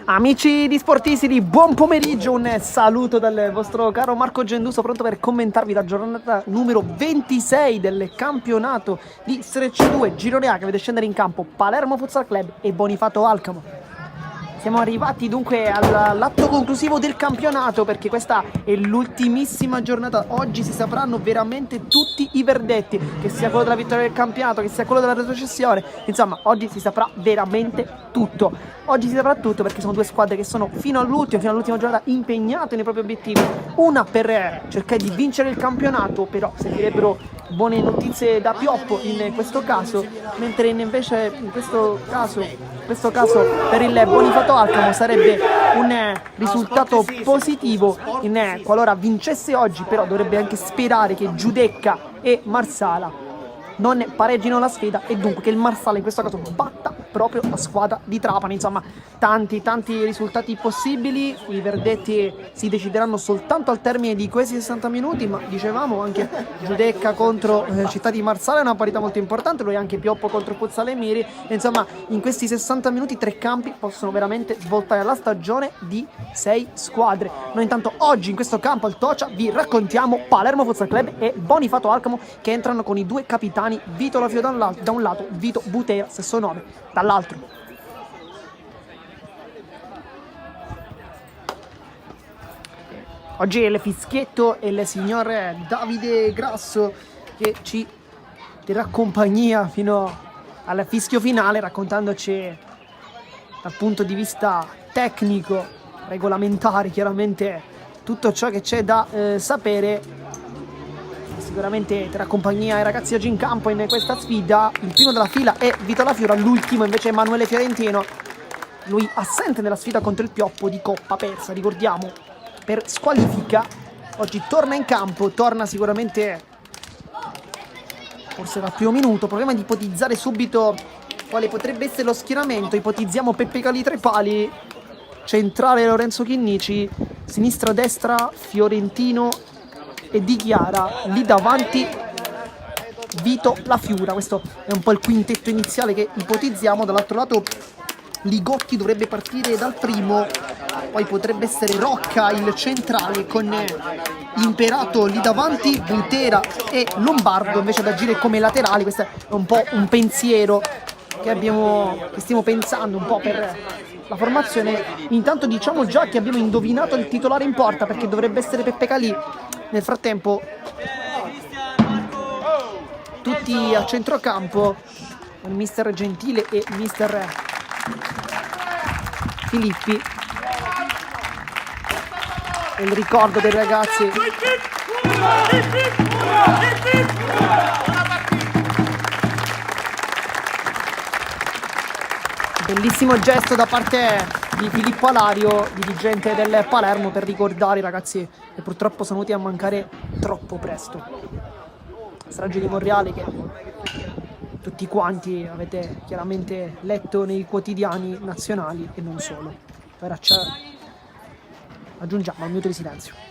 Amici di Sportissimi, buon pomeriggio, un saluto dal vostro caro Marco Genduso, pronto per commentarvi la giornata numero 26 del campionato di Serie C2 Girone A che vede scendere in campo Palermo Futsal Club e Bonifato Alcamo. Siamo arrivati dunque all'atto conclusivo del campionato, perché questa è l'ultimissima giornata. Oggi si sapranno veramente tutti i verdetti, che sia quello della vittoria del campionato, che sia quello della retrocessione. Insomma, oggi si saprà veramente tutto. Oggi si saprà tutto perché sono due squadre che sono fino all'ultima giornata impegnate nei propri obiettivi. Una per cercare di vincere il campionato, però servirebbero buone notizie da Pioppo in questo caso, mentre invece in questo caso per il Bonifato Alcamo sarebbe un risultato positivo qualora vincesse oggi, però dovrebbe anche sperare che Giudecca e Marsala non pareggino la sfida e dunque che il Marsala in questo caso batta proprio la squadra di Trapani. Insomma, tanti risultati possibili. I verdetti si decideranno soltanto al termine di questi 60 minuti, ma dicevamo anche Giudecca contro Città di Marsala è una parità molto importante, lo è anche Pioppo contro Puzzale Miri. Insomma, in questi 60 minuti 3 campi possono veramente svoltare la stagione di 6 squadre. Noi intanto oggi in questo campo al Tocia vi raccontiamo Palermo Futsal Club e Bonifato Alcamo che entrano con i due capitani Vito Lafio da un lato, Vito Butera, stesso nome, dall'altro. Oggi è il fischietto e il signor Davide Grasso che ci terrà compagnia fino al fischio finale, raccontandoci dal punto di vista tecnico, regolamentare, chiaramente tutto ciò che c'è da sapere. Sicuramente terrà compagnia ai ragazzi oggi in campo in questa sfida. Il primo della fila è Vito Lafiora, l'ultimo invece è Emanuele Fiorentino, lui assente nella sfida contro il Pioppo di Coppa persa, ricordiamo, per squalifica. Oggi torna in campo, torna sicuramente forse dal primo minuto. Proviamo ad ipotizzare subito quale potrebbe essere lo schieramento. Ipotizziamo Peppe Cali tra i pali, centrale Lorenzo Chinnici, sinistra-destra Fiorentino e Di Chiara, lì davanti Vito Lafiura. Questo è un po' il quintetto iniziale che ipotizziamo. Dall'altro lato Ligotti dovrebbe partire dal primo, poi potrebbe essere Rocca il centrale con Imperato lì davanti, Butera e Lombardo invece ad agire come laterali. Questo è un po' un pensiero che stiamo pensando un po' per la formazione. Intanto diciamo già che abbiamo indovinato il titolare in porta, perché dovrebbe essere Peppe Calì. Nel frattempo tutti a centrocampo con mister Gentile e mister Filippi. E il ricordo dei ragazzi bellissimo gesto da parte di Filippo Alario, dirigente del Palermo, per ricordare i ragazzi che purtroppo sono venuti a mancare troppo presto. Strage di Monreale che tutti quanti avete chiaramente letto nei quotidiani nazionali e non solo. Ora aggiungiamo un minuto di silenzio.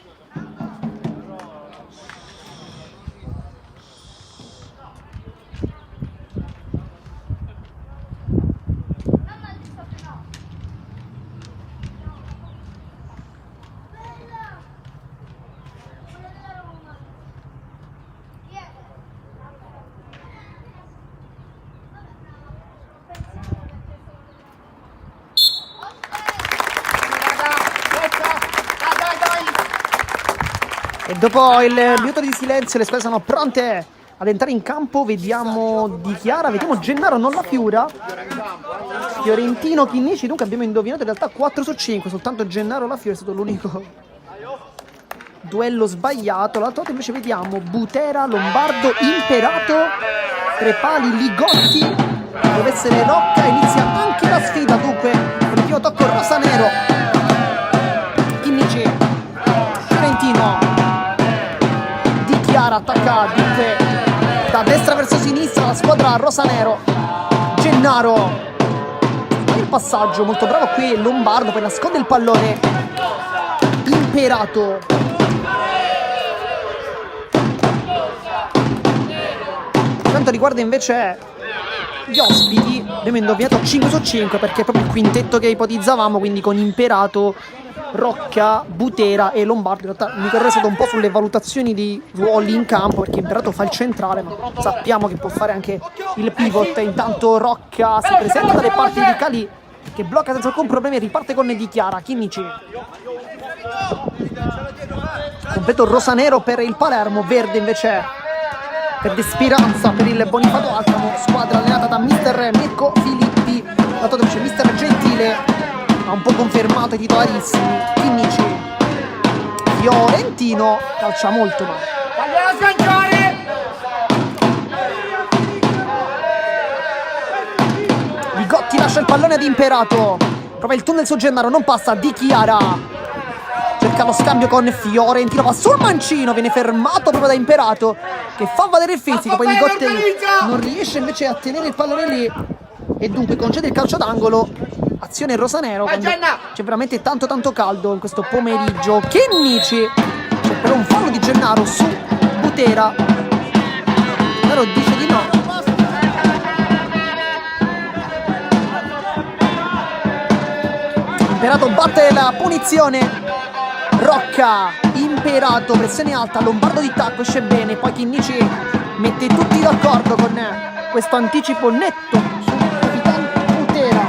E dopo il minuto di silenzio le squadre sono pronte ad entrare in campo. Vediamo Di Chiara, vediamo Gennaro, non Lafiura, Fiorentino, Chinnici. Dunque abbiamo indovinato in realtà 4 su 5, soltanto Gennaro Lafiura è stato l'unico duello sbagliato. L'altro lato invece vediamo Butera, Lombardo, Imperato, tre pali, Ligotti, deve essere Rocca. Inizia anche la sfida dunque con il primo tocco rosanero. Chinnici, Fiorentino, attacca dunque da destra verso sinistra la squadra rosanero. Gennaro, il passaggio molto bravo qui Lombardo, poi nasconde il pallone. Imperato, per quanto riguarda invece gli ospiti abbiamo indovinato 5 su 5 perché è proprio il quintetto che ipotizzavamo, quindi con Imperato, Rocca, Butera e Lombardo. In realtà mi corre stato un po' sulle valutazioni di ruoli in campo perché Imperato fa il centrale, ma sappiamo che può fare anche il pivot. Intanto Rocca si presenta dalle parti di Calì che blocca senza alcun problema e riparte con Di Chiara. Chinnici, completo rosanero per il Palermo, verde invece per De Speranza per il Bonifato Altramo, squadra allenata da mister Mirko Filippi. Dato che c'è mister Gentile, ha un po' confermato i titolarissimi. Chinnici, Fiorentino calcia molto male. Ligotti lascia il pallone ad Imperato, prova il tunnel su Gennaro, non passa. Di Chiara cerca lo scambio con Fiorentino, va sul mancino, viene fermato proprio da Imperato che fa valere il fisico, poi Ligotti non riesce invece a tenere il pallone lì e dunque concede il calcio d'angolo. Azione rosanero quando c'è veramente tanto caldo in questo pomeriggio. Chinnici, c'è però un fallo di Gennaro su Butera, però dice di no. Imperato batte la punizione. Rocca, Imperato, pressione alta, Lombardo di tacco, esce bene, poi Chinnici mette tutti d'accordo con questo anticipo netto sul capitano Butera.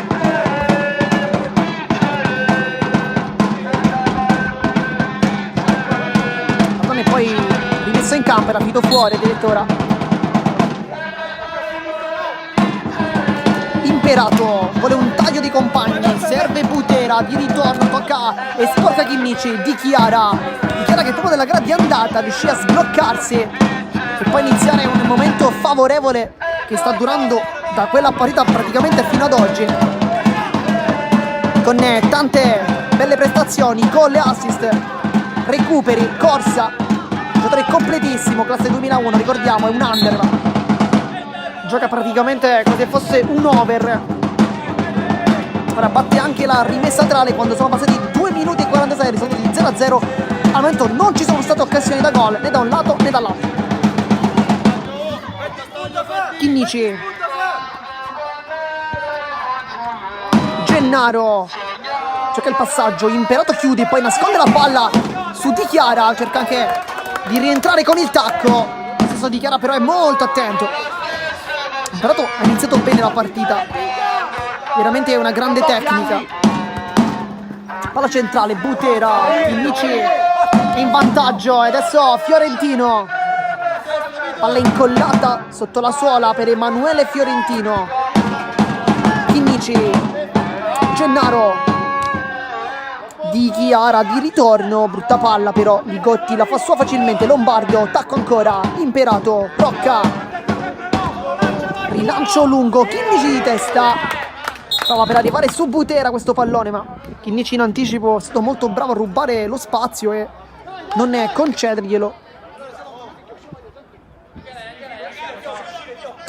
Pallone poi rimesso in campo, era finito fuori addirittura. Imperato vuole un taglio di compagni, serve Butera, di ritorno, tocca e sporca Chinnici. Di Chiara che proprio nella gara di andata riuscì a sbloccarsi e poi iniziare un momento favorevole che sta durando da quella partita praticamente fino ad oggi, con tante belle prestazioni, gol e assist, recuperi, corsa, giocatore completissimo, classe 2001, ricordiamo, è un under, gioca praticamente come se fosse un over. Ora batte anche la rimessa laterale quando sono passati 2 minuti e 46, risultato di 0-0. Al momento non ci sono state occasioni da gol né da un lato né dall'altro. Chinnici, Gennaro cerca il passaggio, Imperato chiude, poi nasconde la palla su Di Chiara, cerca anche di rientrare con il tacco. Lo stesso Di Chiara però è molto attento. Imperato ha iniziato bene la partita, veramente è una grande tecnica. Palla centrale, Butera, Chinnici in vantaggio e adesso Fiorentino, palla incollata sotto la suola per Emanuele Fiorentino. Chinnici, Gennaro, Di Chiara di ritorno, brutta palla però Ligotti la fa sua facilmente. Lombardo, tacco ancora, Imperato, Rocca, rilancio lungo, Chinnici di testa, stava per arrivare su Butera questo pallone, ma Chinnici in anticipo è stato molto bravo a rubare lo spazio e non è concederglielo.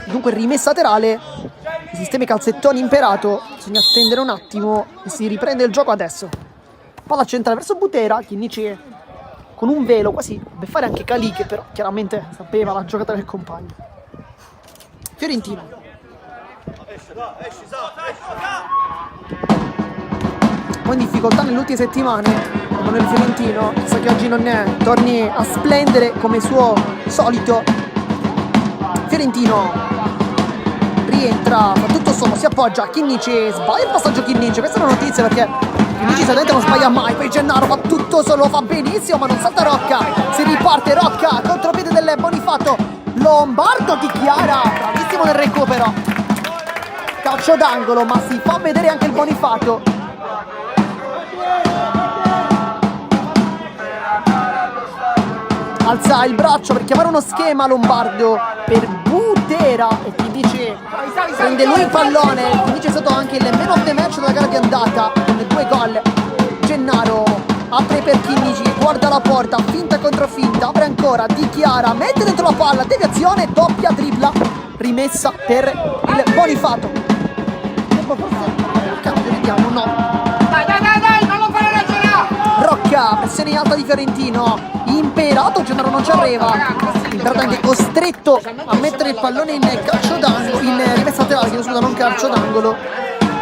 Dunque rimessa laterale, i sistemi calzettoni Imperato, bisogna attendere un attimo e si riprende il gioco adesso. Palla centrale verso Butera, Chinnici con un velo quasi beffare anche Calì che però chiaramente sapeva la giocata del compagno. Fiorentino, poi in difficoltà nelle ultime settimane Emanuele Fiorentino, sa che oggi non è, torni a splendere come suo solito. Fiorentino rientra, fa tutto solo, si appoggia, Chinnici, sbaglia il passaggio Chinnici, questa è una notizia perché Chinnici solitamente non sbaglia mai, poi Gennaro fa tutto solo, fa benissimo ma non salta Rocca, si riparte Rocca, contropiede del Bonifato, Lombardo Di Chiara, bravissimo nel recupero, calcio d'angolo ma si fa vedere anche il Bonifato. Alza il braccio per chiamare uno schema Lombardo per Butera e Chinnici prende lui il pallone. Chinnici è stato anche il man of the match della gara di andata con 2 gol. Gennaro apre per Chinnici, guarda la porta, finta contro finta, apre ancora, Di Chiara mette dentro la palla, deviazione, doppia tripla, rimessa per il Bonifato. Forse cambio, vediamo, no. Dai, non lo fare ragionare! Rocca pressione in alta di Fiorentino. Imperato, Gennaro non ci arriva. Imperato anche costretto a mettere il pallone in calcio d'angolo, in rimessa laterale, scusa, non calcio d'angolo.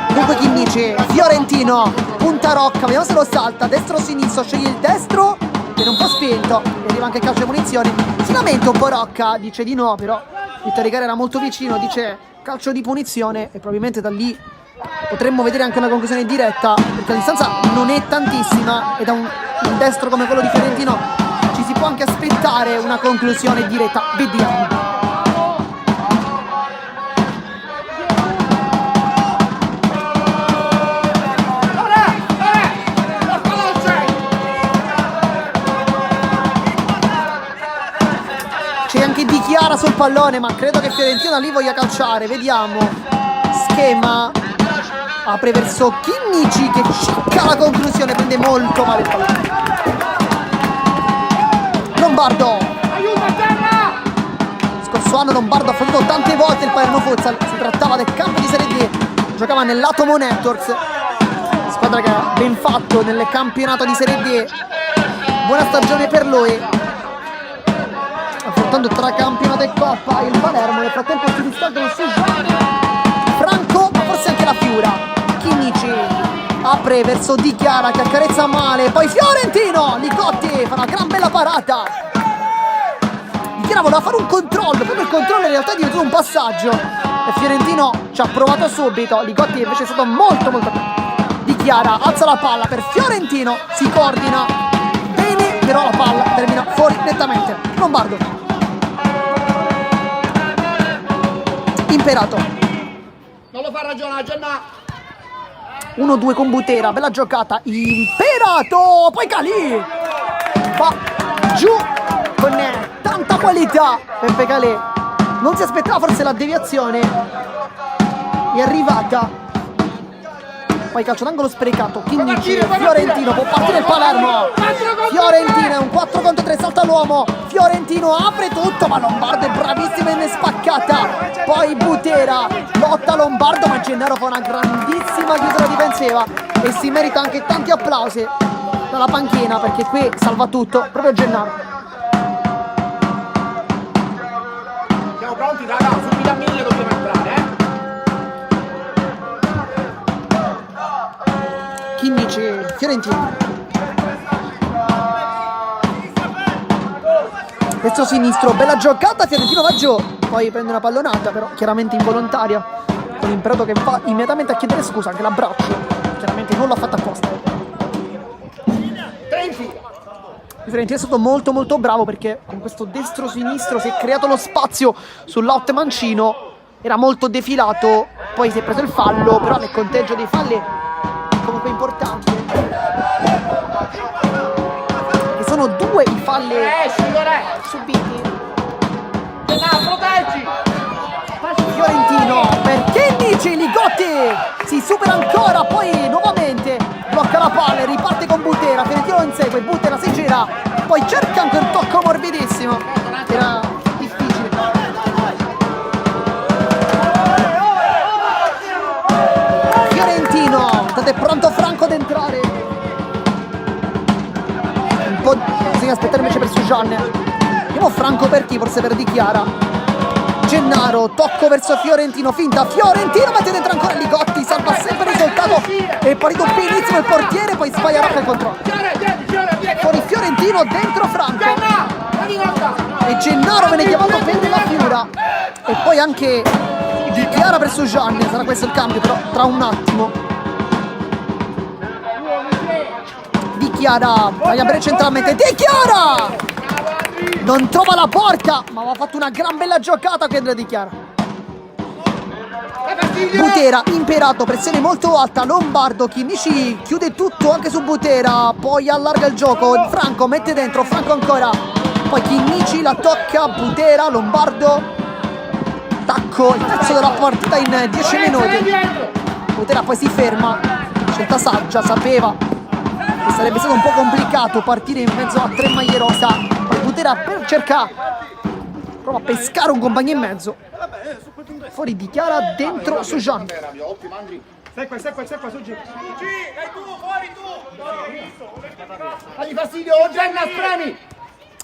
Dunque Chinnici, Fiorentino, punta Rocca, vediamo se lo salta, destro o sinistro, sceglie il destro, viene un po' spento, e arriva anche il calcio di punizione. Si lamenta un po' Rocca, dice di no, però Vittorio Gara era molto vicino, dice calcio di punizione e probabilmente da lì potremmo vedere anche una conclusione diretta, perché la distanza non è tantissima e da un destro come quello di Fiorentino ci si può anche aspettare una conclusione diretta. Vediamo. C'è anche Di Chiara sul pallone, ma credo che Fiorentino lì voglia calciare. Vediamo. Schema. Apre verso Chinnici che cicca la conclusione, prende molto male il pallone. Lombardo. Aiuto a terra! Scorso anno Lombardo ha fallito tante volte il Palermo Futsal. Si trattava del campo di Serie D. Giocava nell'Atomo Networks, squadra che ha ben fatto nel campionato di Serie D. Buona stagione per lui, affrontando tra campionato e coppa il Palermo. Nel frattempo si distraggono su Franco, ma forse anche la Fiura. Chinnici apre verso Di Chiara che accarezza male, poi Fiorentino, Licotti fa una gran bella parata. Di Chiara voleva fare un controllo, proprio il controllo in realtà è diventato un passaggio e Fiorentino ci ha provato subito. Licotti invece è stato molto Di Chiara alza la palla per Fiorentino, si coordina bene, però la palla termina fuori nettamente. Lombardo. Imperato. Non lo fa ragionare, Gianna. 1-2 con Butera, bella giocata. Imperato, poi Calì va giù con tanta qualità. Peppe Calè non si aspettava forse la deviazione, è arrivata. Poi calcio d'angolo sprecato. Chinnici, Fiorentino, può partire il Palermo. Fiorentino è un 4 contro 3, salta l'uomo. Fiorentino apre tutto, ma Lombardo è bravissimo e ne spaccata. Poi Butera, lotta Lombardo, ma Gennaro fa una grandissima chiusura difensiva e si merita anche tanti applausi dalla panchina, perché qui salva tutto proprio Gennaro. Siamo pronti, raga, subito a 1000 dobbiamo entrare, Chinnici, Fiorentino. Destro sinistro, bella giocata, Fiorentino va giù. Poi prende una pallonata, però chiaramente involontaria, con Imperato che va immediatamente a chiedere scusa, anche l'abbraccio chiaramente non l'ha fatta apposta. Fiorentino è stato molto bravo, perché con questo destro sinistro si è creato lo spazio sull'out mancino, era molto defilato, poi si è preso il fallo, però nel conteggio dei falli è comunque importante, e sono 2 i falli subiti. proteggi! Fiorentino per Chinnici, Ligotti si supera ancora, poi nuovamente blocca la palla e riparte con Butera. Fiorentino lo insegue, Butera si gira, poi cerca anche un tocco morbidissimo, era difficile. Fiorentino, è pronto Franco ad entrare, un po' bisogna aspettare invece per Sujan. Vediamo Franco per chi, forse per Di Chiara. Gennaro, tocco verso Fiorentino, finta, Fiorentino mette dentro ancora Ligotti, salva sempre il risultato e partito benissimo il portiere, poi sbaglia Rocca il controllo. Fuori Fiorentino, dentro Franco e Gennaro viene chiamato per la Fiura e poi anche Di Chiara per Sujan. Sarà questo il cambio però tra un attimo. Di Chiara, vai a bere centralmente, Di Chiara! Non trova la porta, ma aveva fatto una gran bella giocata che Di Chiara. Butera, Imperato, pressione molto alta, Lombardo, Chinnici chiude tutto anche su Butera, poi allarga il gioco, Franco mette dentro, Franco ancora, poi Chinnici la tocca, Butera, Lombardo, tacco, il pezzo della partita in 10 minuti. Butera poi si ferma, scelta saggia, sapeva che sarebbe stato un po' complicato partire in mezzo a 3 maglie rosa. Butera per cercare, prova a pescare un compagno in mezzo, fuori Di Chiara, dentro Sujan. Stai qua, Suggi. Dai tu, fuori tu. Dagli fastidio, Genna, spremi.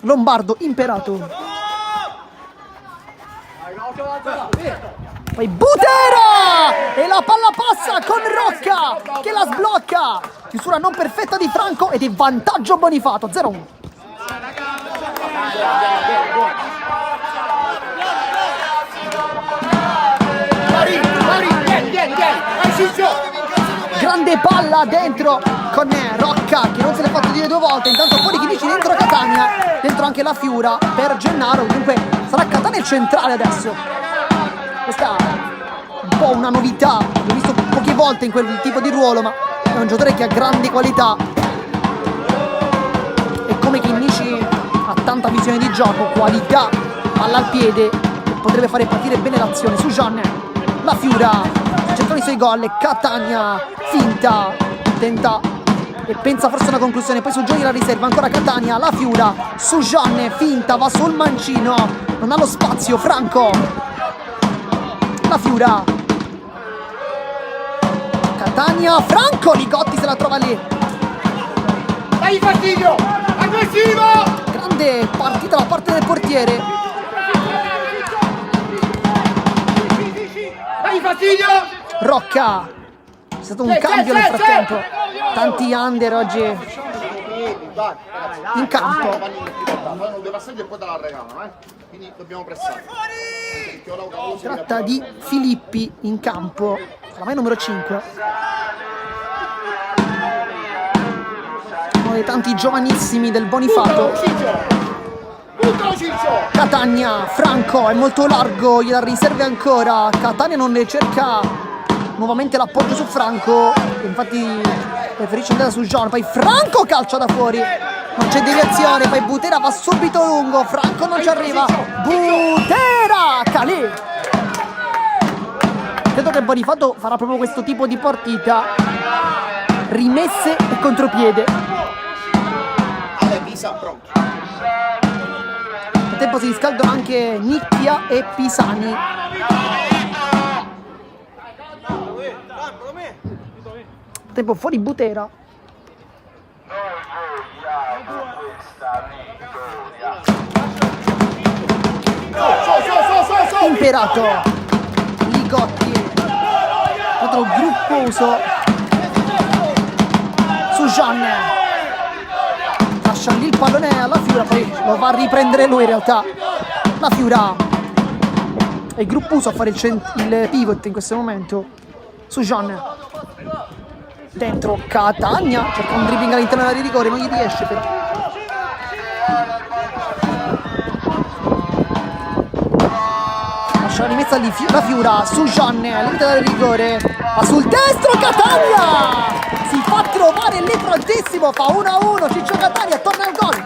Lombardo, Imperato. Poi Butera! E la palla passa con Rocca che la sblocca. Chiusura non perfetta di Franco ed è vantaggio Bonifato, 0-1. Vieni, vai Ciccio! Grande palla dentro con Rocca che non se l'è fatto dire 2 volte. Intanto fuori chi dice dentro Catania, dentro anche la Fiura per Gennaro. Comunque sarà Catania il centrale adesso. Questa è un po' una novità, l'ho visto poche volte in quel tipo di ruolo, ma è un giocatore che ha grandi qualità e come Chinnici ha tanta visione di gioco, qualità, palla al piede, potrebbe fare partire bene l'azione. Sujan, la Fiura, centrale i suoi gol, Catania, finta, tenta e pensa forse a una conclusione, poi su giochi la riserva, ancora Catania, la Fiura, Sujan, finta, va sul mancino, non ha lo spazio, Franco, la Fiura, Catania, Franco, Ligotti se la trova lì. Dai fastidio! Aggressivo! Grande partita da parte del portiere. Dai fastidio! Rocca. C'è stato un cambio nel frattempo. Tanti under oggi in campo. Fanno 2 passaggi e poi te la regalano, quindi dobbiamo pressare. Si tratta di Filippi in campo, oramai numero 5. Uno dei tanti giovanissimi del Bonifato. Buttalo Ciccio! Catania, Franco è molto largo, gliela riserve ancora. Catania non ne cerca nuovamente l'appoggio su Franco, infatti preferisce andare su John. Poi Franco calcia da fuori, non c'è deviazione, poi Butera va subito lungo, Franco non ci arriva. Butera, Calè. Credo che Bonifato farà proprio questo tipo di partita, rimesse e contropiede. Ale, Pisa, pronto. Nel tempo si riscaldano anche Nicchia e Pisani. Tempo fuori Butera. Imperato, Ligotti, altro grupposo su Jean, lascia lì il pallone alla Fiura, poi lo va a riprendere lui in realtà. La Fiura è grupposo a fare il pivot in questo momento su Jean. Dentro Catania, cerca un dribbling all'interno dell'area di rigore, non gli riesce però. Lascia la rimessa lì la Fiura su Jean, limite dell'area di rigore, va sul destro Catania! Si fa trovare lì prontissimo, fa 1-1, Ciccio Catania torna al gol.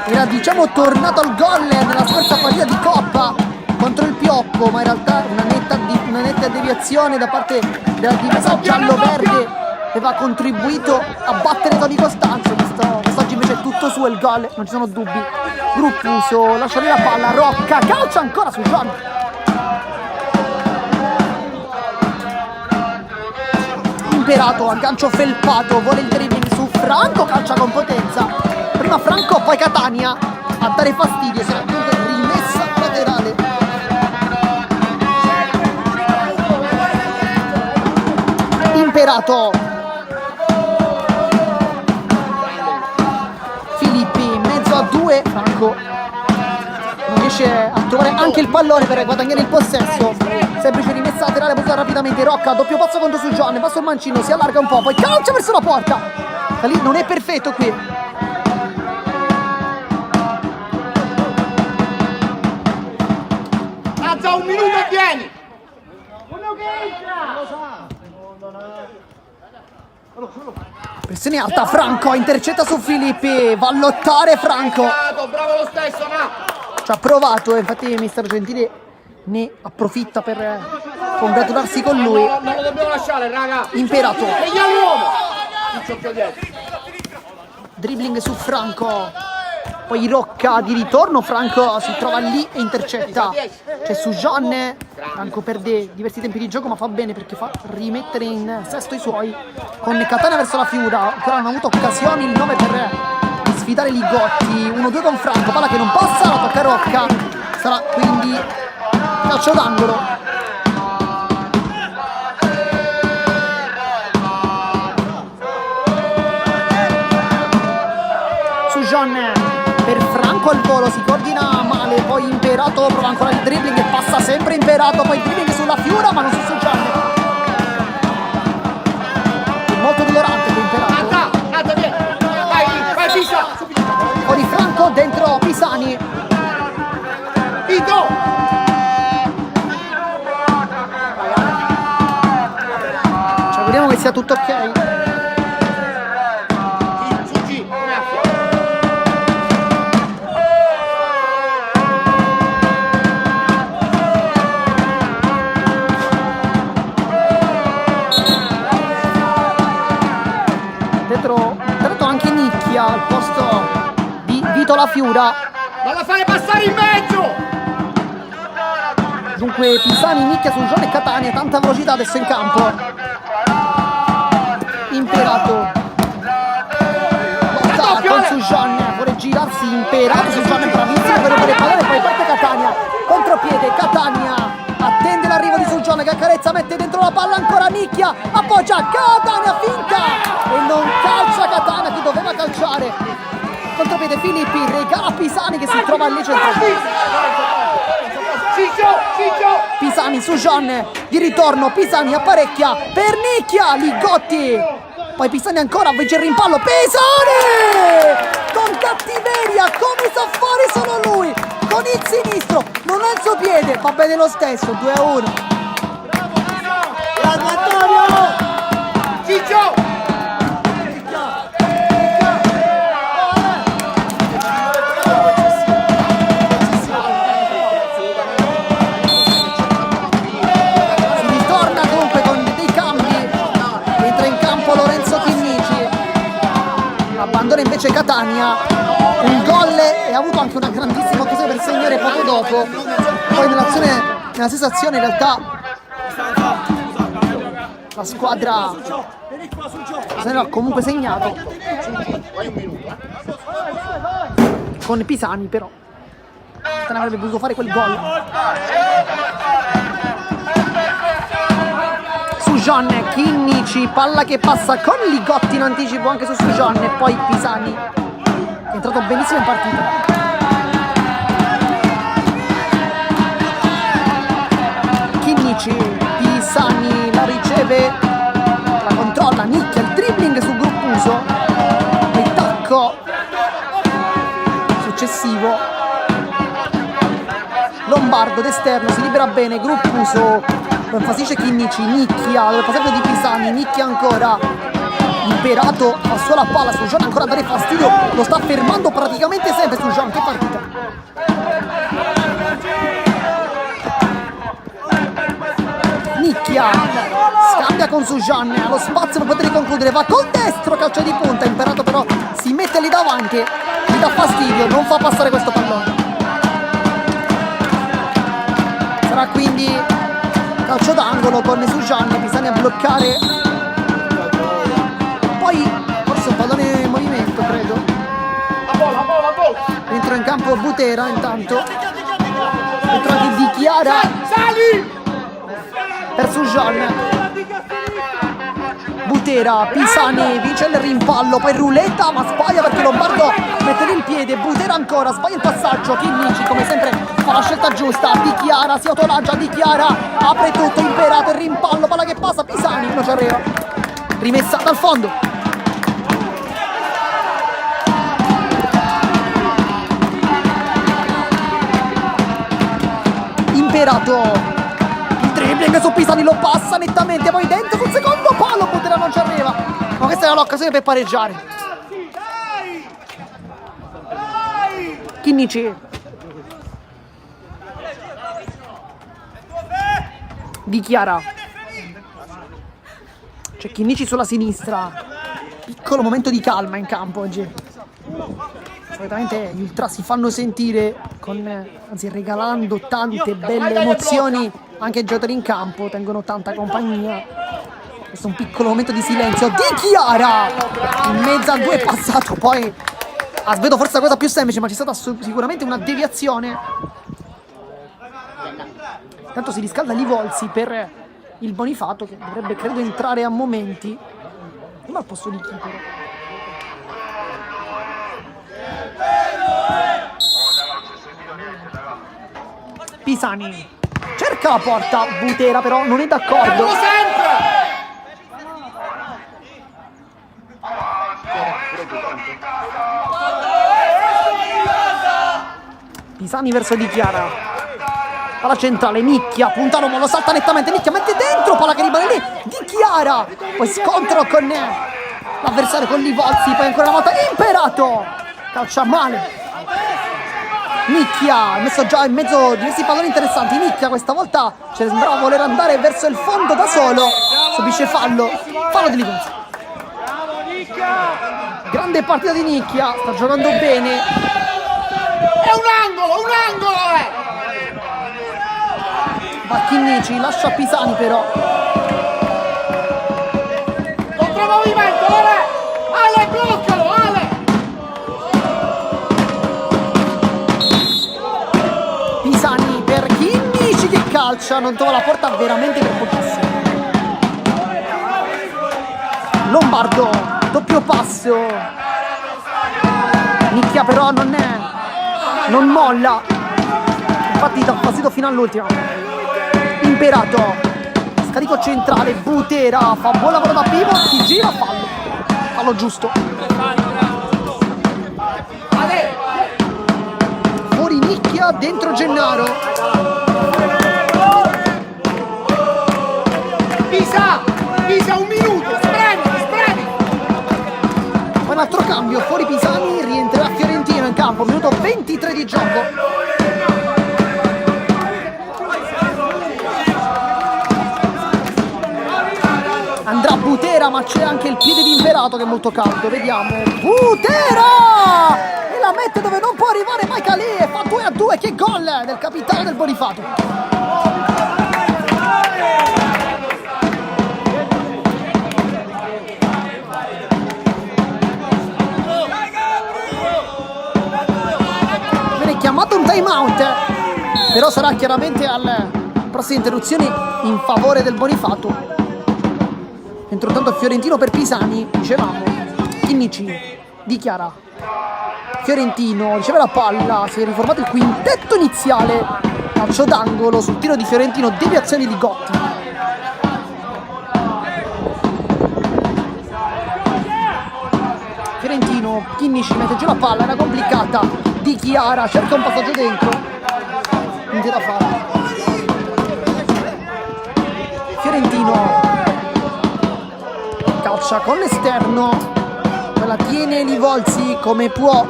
Era diciamo tornato al gol nella scorsa partita di Coppa contro il Pioppo, ma in realtà una netta deviazione da parte della difesa giallo-verde aveva contribuito a battere Toni Costanzo. Quest'oggi invece è tutto su il gol, non ci sono dubbi. Gruppuso, lascia lì la palla, Rocca, calcia ancora su John. Imperato, aggancio felpato, vuole il dribbling su Franco, calcia con potenza. Prima Franco, poi Catania a dare fastidio, sarà comunque rimessa laterale. Imperato, Filippi in mezzo a 2, Franco non riesce a trovare anche il pallone per guadagnare il possesso. Semplice rimessa laterale, può usare rapidamente Rocca, doppio passo contro su John, passo il mancino, si allarga un po', poi calcia verso la porta. Da lì non è perfetto qui. Alza 1 minuto e vieni! Pressione alta, Franco intercetta su Filippi, va a lottare Franco. Bravo lo stesso, ma Ci ha provato, infatti mister Gentili ne approfitta per congratularsi con lui. non lo dobbiamo lasciare, raga! Imperato, E l'uomo! Il ciocchio dietro. dribbling su Franco, poi Rocca di ritorno, Franco si trova lì e intercetta. C'è Sujan, Franco perde diversi tempi di gioco ma fa bene perché fa rimettere in sesto i suoi. Con Catania verso la Fiura, ancora non ha avuto occasioni il 9 per sfidare Ligotti. 1-2 con Franco, palla che non passa, la tocca Rocca, sarà quindi calcio d'angolo. Per Franco al volo, si coordina male, poi Imperato prova ancora il dribbling e passa sempre Imperato, poi il dribbling sulla Fiura ma non su Sujan. È molto dolorante per Imperato. Vai Pisa! Fuori Franco, dentro Pisani. Vito! Ci auguriamo che sia tutto ok. Intanto anche Nicchia al posto di Vito La Fiura. Dalla fare passare in mezzo! Dunque Pisani, Nicchia, Sujan e Catania, tanta velocità adesso in campo. Imperato lotta con Sujan, vuole girarsi Imperato, Sujan è bravissimo per rompere il pallone, poi parte Catania, contropiede, Catania attende l'arrivo di Sujan che accarezza, mette dentro la palla ancora Nicchia, appoggia Catania, finta e non calcia Catania che doveva calciare. Contropiede Filippi, regala Pisani che si trova lì centrale. Pisani, Sujan di ritorno, Pisani apparecchia per Nicchia, Ligotti, poi Pisani ancora, invece il rimpallo, Pisani con cattiveria, come sa fare solo lui, con il sinistro, non ha il suo piede, va bene lo stesso, 2-1. Grande Antonio! Ciccio! Si ritorna comunque con dei cambi, entra in campo Lorenzo Chinnici, abbandona invece Catania, un gol e ha avuto anche una grandissima occasione per segnare poco dopo, poi nella stessa azione in realtà la squadra ha comunque segnato con Pisani, però non avrebbe potuto fare quel gol. Sujan, Chinnici, palla che passa con Ligotti in anticipo anche su Sujan e poi Pisani è entrato benissimo in partita. Chinnici, Pisani la riceve, la controlla, Nicchia, il dribbling su Gruppuso, il tacco successivo, Lombardo d'esterno, si libera bene, Gruppuso, lo infastidisce Chinnici, Nicchia, il passaggio di Pisani, Nicchia ancora, Imperato fa solo a palla, Sujan ancora a dare fastidio, lo sta fermando praticamente sempre Sujan, che partita! Nicchia scambia con Sujan, ha lo spazio per poter concludere, va col destro, calcio di punta, Imperato però si mette lì davanti, gli dà fastidio, non fa passare questo pallone. Sarà quindi calcio d'angolo con Sujan, Pisani a bloccare, poi forse un pallone in movimento credo. La bolla! Entra in campo Butera intanto, entra anche Di Chiara Sali! per Sujan, Butera, Pisani vince il rimpallo, poi ruletta ma sbaglia perché Lombardo mette lì il piede, Butera ancora, sbaglia il passaggio, Chinnici come sempre fa la scelta giusta, Di Chiara si autolaggia, Di Chiara apre tutto, Imperato, il rimpallo, palla che passa, Pisani non ci arriva, rimessa dal fondo. Imperato, dribbling su Pisani, lo passa nettamente, poi dentro sul secondo palo, Butera non ci arriva, ma questa era l'occasione per pareggiare. Chinnici, Di Chiara, c'è Chinnici sulla sinistra, piccolo momento di calma in campo oggi. solitamente gli ultra si fanno sentire anzi regalando tante belle emozioni anche ai giocatori in campo, tengono tanta compagnia. Questo è un piccolo momento di silenzio di Chiara in mezzo a due passato, poi vedo forse la cosa più semplice, ma c'è stata sicuramente una deviazione. Tanto si riscalda Livolsi per il Bonifato, che dovrebbe credo entrare a momenti, ma al posto di chi però. Pisani cerca la porta, Butera però non è d'accordo. Pisani verso Di Chiara, palla centrale, Nicchia, Puntaromo lo salta nettamente, Nicchia mette dentro, palla che rimane lì, Di Chiara, poi scontro con l'avversario, con Livolsi, poi ancora una volta Imperato, calcia male. Nicchia ha messo già in mezzo diversi palloni interessanti. Nicchia questa volta sembrava voler andare verso il fondo da solo, subisce fallo di Livolsi. Grande partita di Nicchia, sta giocando bene. È un angolo! Va Chinnici, lascia Pisani però. Contromovimento, Ale, bloccalo, Ale! Pisani per Chinnici che calcia, non trova la porta veramente per pochissimo. Lombardo, doppio passo. Nicchia però non molla, infatti dà fastidio fino all'ultimo. Imperato, scarico centrale, Butera fa buon lavoro da pivot, si gira, fallo giusto. Fuori Nicchia, dentro Gennaro. Pisa un minuto, spremi! Un altro cambio, fuori Pisani, rientrerà Fiorentino in campo, minuto 23 di gioco. Andrà Butera, ma c'è anche il piede di Imperato che è molto caldo, vediamo. Butera! E la mette dove non può arrivare mai Calì, e fa 2-2, che gol del capitano del Bonifato. Viene chiamato un time out, però sarà chiaramente alla prossima interruzione in favore del Bonifato. Entro tanto Fiorentino per Pisani, dicevamo, Chinnici, Di Chiara, Fiorentino riceve la palla, si è riformato il quintetto iniziale, calcio d'angolo sul tiro di Fiorentino, deviazione di Gotti. Fiorentino, Chinnici mette giù la palla, era complicata, Di Chiara cerca un passaggio dentro, non c'è da fare. Fiorentino calcia con l'esterno, la tiene Livolsi come può,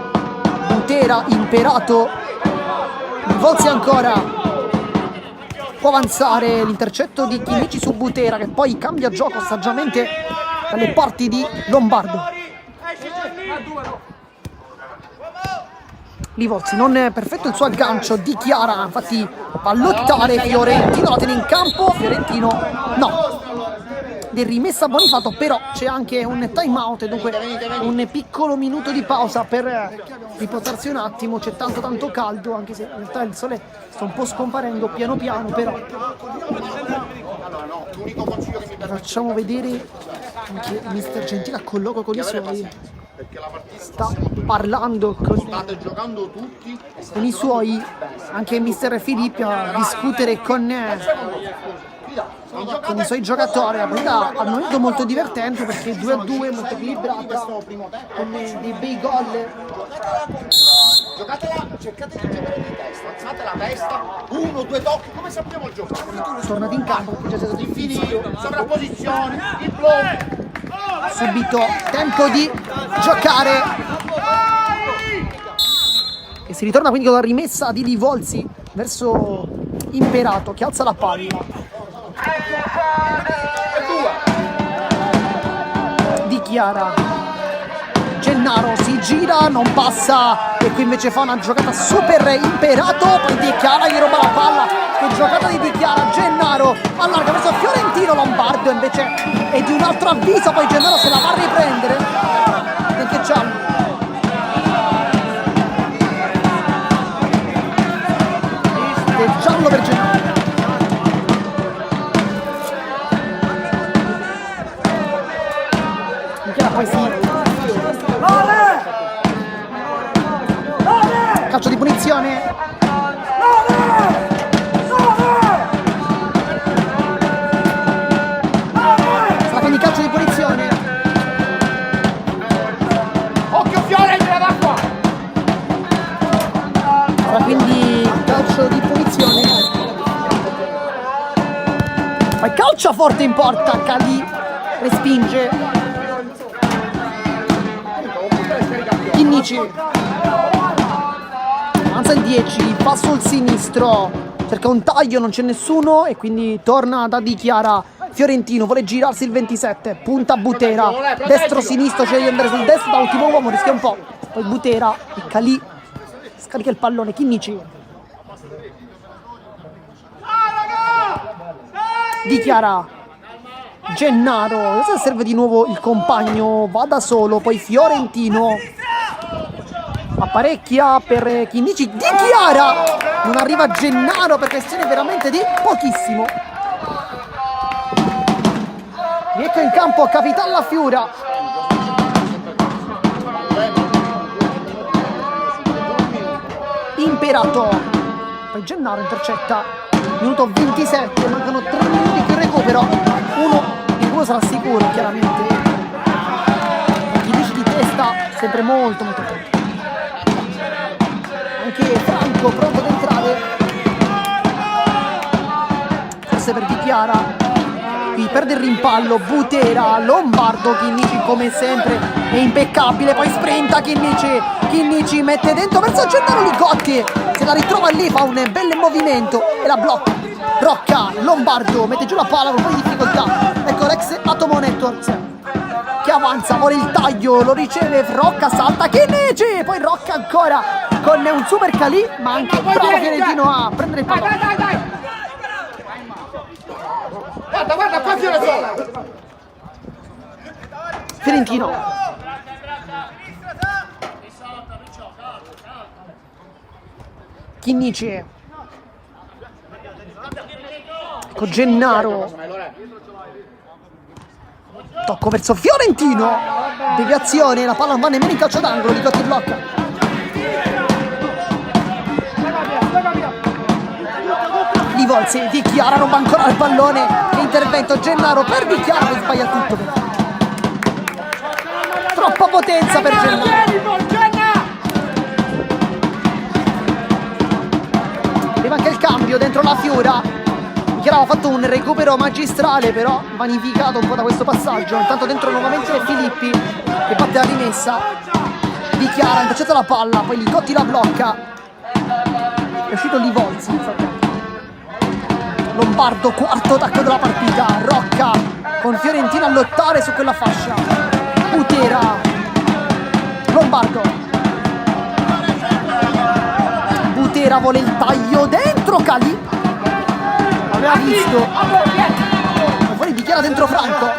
Butera, Imperato, Livolsi ancora, può avanzare l'intercetto di Chinnici su Butera che poi cambia gioco saggiamente dalle parti di Lombardo. Livolsi non è perfetto il suo aggancio, Di Chiara infatti va a lottare, Fiorentino la tiene in campo, Fiorentino no, del rimessa a Bonifato, però c'è anche un time out e dunque un piccolo minuto di pausa per riposarsi un attimo. C'è tanto caldo, anche se in realtà il sole sta un po' scomparendo piano piano, però facciamo vedere anche Mister Gentile a colloquio con i suoi, sta parlando con i suoi, anche Mister Filippi a discutere con i suoi giocatori. La partita al momento molto divertente perché 2-2, molto equilibrata, con dei bei gol. Giocatela, cercate di giocare di testa, alzate la testa, 1-2 tocchi, come sappiamo giocare. Tornati in campo, perché c'è stato Infinito, sovrapposizioni, il blocco. Subito tempo di giocare. E si ritorna quindi con la rimessa di Livolsi verso Imperato che alza la palla. Di Chiara, Gennaro si gira, non passa e qui invece fa una giocata super Imperato, poi Di Chiara gli ruba la palla, che giocata di Di Chiara, Gennaro allarga verso Fiorentino, Lombardo invece è di un altro avviso, poi Gennaro se la va a riprendere, anche giallo. È giallo per Gennaro. Poi sì, calcio di punizione, sarà quindi calcio di punizione. Occhio Fiore, gliela dà qua. Sarà quindi calcio di punizione. Poi calcia forte in porta, Cali respinge. Chinnici avanza il 10, passo il sinistro, cerca un taglio, non c'è nessuno e quindi torna da Di Chiara. Fiorentino vuole girarsi il 27, punta Butera, destro-sinistro, sceglie di andare sul destro, da ultimo uomo, rischia un po', poi Butera e Calì scarica il pallone. Chinnici, Di Chiara, Gennaro, adesso serve di nuovo il compagno, va da solo, poi Fiorentino apparecchia per Chinnici, Di Chiara, non arriva Gennaro per questione veramente di pochissimo. Riecco in campo Capitan La Fiura, Imperato, poi Gennaro intercetta, minuto 27, mancano 3 minuti che recupero, uno di due sarà sicuro chiaramente. Chinnici di testa, sempre molto attento. Anche Franco pronto ad entrare, forse per Di Chiara, qui perde il rimpallo Butera, Lombardo, Chinnici come sempre è impeccabile, poi sprinta Chinnici mette dentro verso Gennaro, Ligotti se la ritrova lì, fa un bel movimento e la blocca. Rocca, Lombardo mette giù la palla con un po' di difficoltà, ecco l'ex Atomo Networks che avanza, vuole il taglio, lo riceve Rocca, salta Chinnici, poi Rocca ancora con un super Calì, ma anche bravo Fiorentino a prendere il pallone. Dai. Guarda qua Fiorentino. Fiorentino, Chinnici, ecco Gennaro, tocco verso Fiorentino, deviazione, la palla non va nemmeno in calcio d'angolo, Ligotti blocca. Li volse, Di Chiara ruba ancora il pallone, intervento Gennaro per Di Chiara che sbaglia tutto. Troppa potenza per Gennaro. Arriva anche il cambio dentro La Fiura. Di Chiara aveva fatto un recupero magistrale, però vanificato un po' da questo passaggio. Intanto dentro nuovamente Filippi che batte la rimessa. Di Chiara intercetta la palla, poi Ligotti la blocca. È uscito Livolsi, infatti. Lombardo, quarto attacco della partita, Rocca con Fiorentino a lottare su quella fascia, Butera, Lombardo, Butera vuole il taglio dentro Calì, aveva visto, fuori Di Chiara dentro Franco,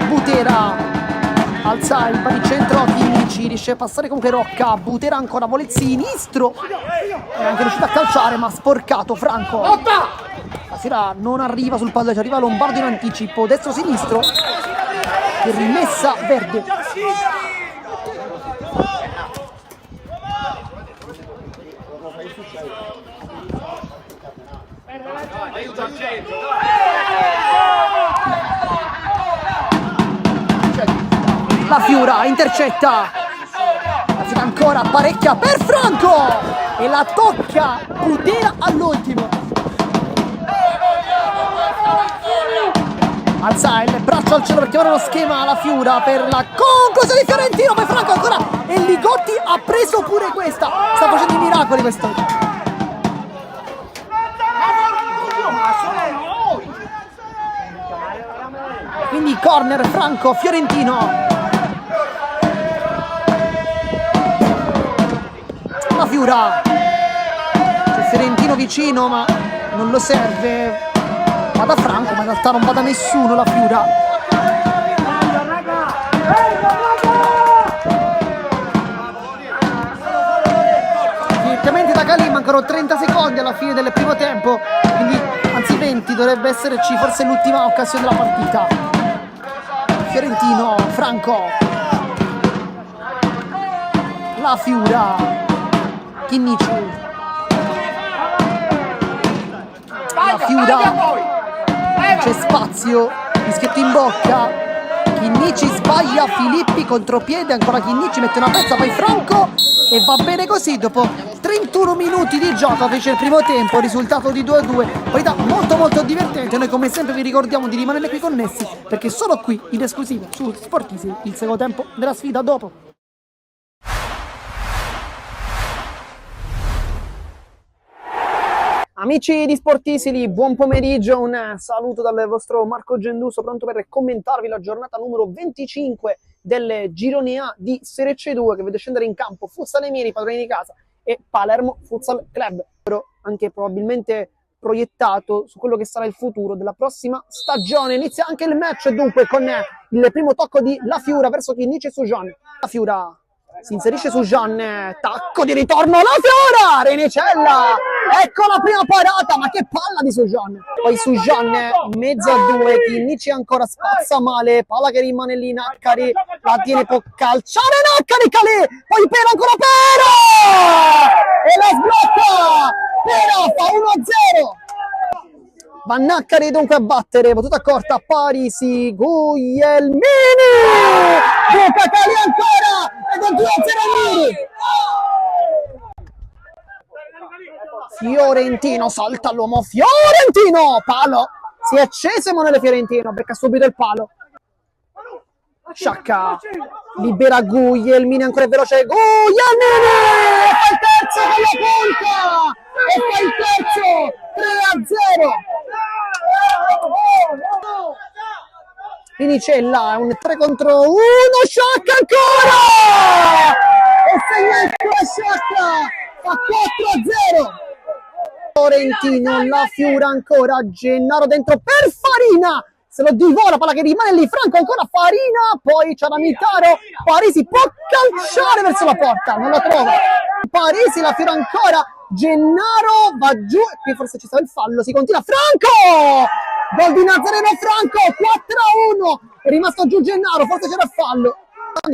Butera alza il baricentro, Chinnici riesce a passare comunque Rocca, Butera ancora vuole il sinistro, è anche riuscito a calciare ma ha sporcato Franco. La sera non arriva sul pallone, arriva Lombardo in anticipo, destro-sinistro e rimessa verde. La Fiura intercetta, la Fiura ancora parecchia per Franco e la tocca Butera all'ultimo. Alza il braccio al cielo per chiamare lo schema alla Fiura per la conclusione di Fiorentino, poi Franco ancora e Ligotti ha preso pure questa, sta facendo i miracoli questo. quindi corner Franco Fiorentino. La Fiura, c'è Fiorentino vicino ma non lo serve, va da Franco ma in realtà non va da nessuno la Fiura. Direttamente da Calì, mancano 30 secondi alla fine del primo tempo, quindi anzi 20, dovrebbe esserci forse l'ultima occasione della partita. Fiorentino, Franco, la Fiura, Chinnici, la Fiura, c'è spazio, fischietto in bocca, Chinnici sbaglia, Filippi contropiede, ancora Chinnici mette una pezza, poi Franco e va bene così. Dopo 31 minuti di gioco fece il primo tempo, risultato di 2-2, partita molto divertente. Noi come sempre vi ricordiamo di rimanere qui connessi perché solo qui in esclusiva su Sportisi il secondo tempo della sfida dopo. Amici di Sportisili, buon pomeriggio, un saluto dal vostro Marco Genduso, pronto per commentarvi la giornata numero 25 del Girone A di Serie C2 che vede scendere in campo Futsal Emieri, padroni di casa, e Palermo Futsal Club, anche probabilmente proiettato su quello che sarà il futuro della prossima stagione. Inizia anche il match dunque con il primo tocco di La Fiura verso Chinnici e Sujan. La Fiura si inserisce su Gian, tacco di ritorno, la Fiora, Renicella, ecco la prima parata, ma che palla di Sujan, poi Sujan, mezzo a due, Chinnici ancora spazza male, palla che rimane lì, Naccari, la tiene, può calciare Naccari, Calè, poi Pera ancora Pera, e la sblocca, Pera fa 1-0. Va Naccari dunque a battere, battuta corta, Parisi, Guglielmini, Luca Cali ancora, ed è 2-0 Miri. Fiorentino, salta l'uomo, Fiorentino, palo, si è acceso Emanuele Fiorentino, becca subito il palo. Sciacca, libera Guglielmini, ancora è veloce, Guglielmini, e fa il terzo con la punta, e fa il terzo, 3-0. Finicella, un 3 contro 1, Sciacca ancora! E segna il Sciacca, fa 4-0. Fiorentino, la Fiura ancora, Gennaro dentro per Farina, se lo divora, palla che rimane lì, Franco ancora Farina, poi c'è da Mitaro, Parisi può calciare verso la porta, non la trova, Parisi, la Fiura ancora, Gennaro va giù, e qui forse ci sarà il fallo, si continua, Franco! Gol di Nazareno Franco, 4-1, è rimasto giù Gennaro, forse c'era il fallo,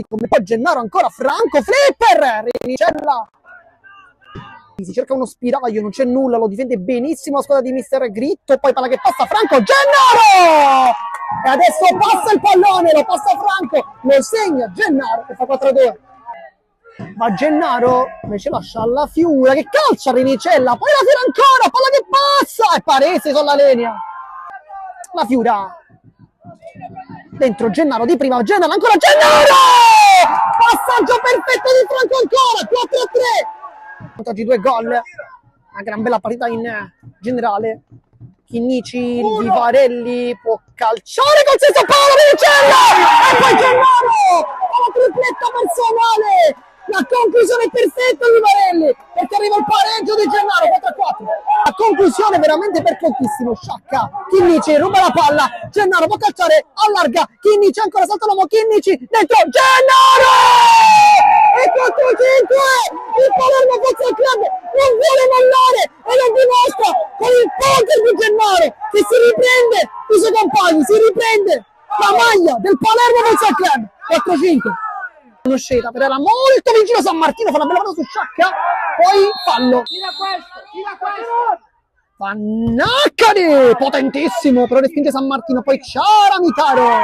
come poi Gennaro ancora, Franco, flipper, Renicella, si cerca uno spiraglio, non c'è nulla, lo difende benissimo la squadra di Mister Gritto, poi palla che passa Franco, Gennaro! E adesso passa il pallone, lo passa Franco, lo segna Gennaro e fa 4-2. Ma Gennaro invece lascia alla Fiura che calcia Renicella, poi la Fiura ancora, palla che passa e Paresi sulla linea. La Fiura dentro Gennaro di prima, Gennaro ancora, Gennaro! Passaggio perfetto di Franco ancora, 4-3. Oggi 2 gol, una gran bella partita in generale. Chinnici, Vivarelli può calciare col senso palo, Renicella! E poi Gennaro! La tripletta personale! La conclusione perfetta di Vivarelli, perché arriva il pareggio di Gennaro, 4-4. La conclusione veramente per pochissimo. Sciacca, Chinnici ruba la palla, Gennaro può calciare, allarga, Chinnici ancora salta l'uomo, Chinnici dentro, Gennaro! E 4-5, il Palermo Futsal Club non vuole mollare e lo dimostra con il poker di Gennaro che si riprende i suoi compagni, si riprende la maglia del Palermo Futsal Club. 4-5. Uscita, però era molto vicino San Martino, fa una bella mano su Sciacca, poi fallo. Naccari, potentissimo, però respinge San Martino, poi Ciara Mitaro.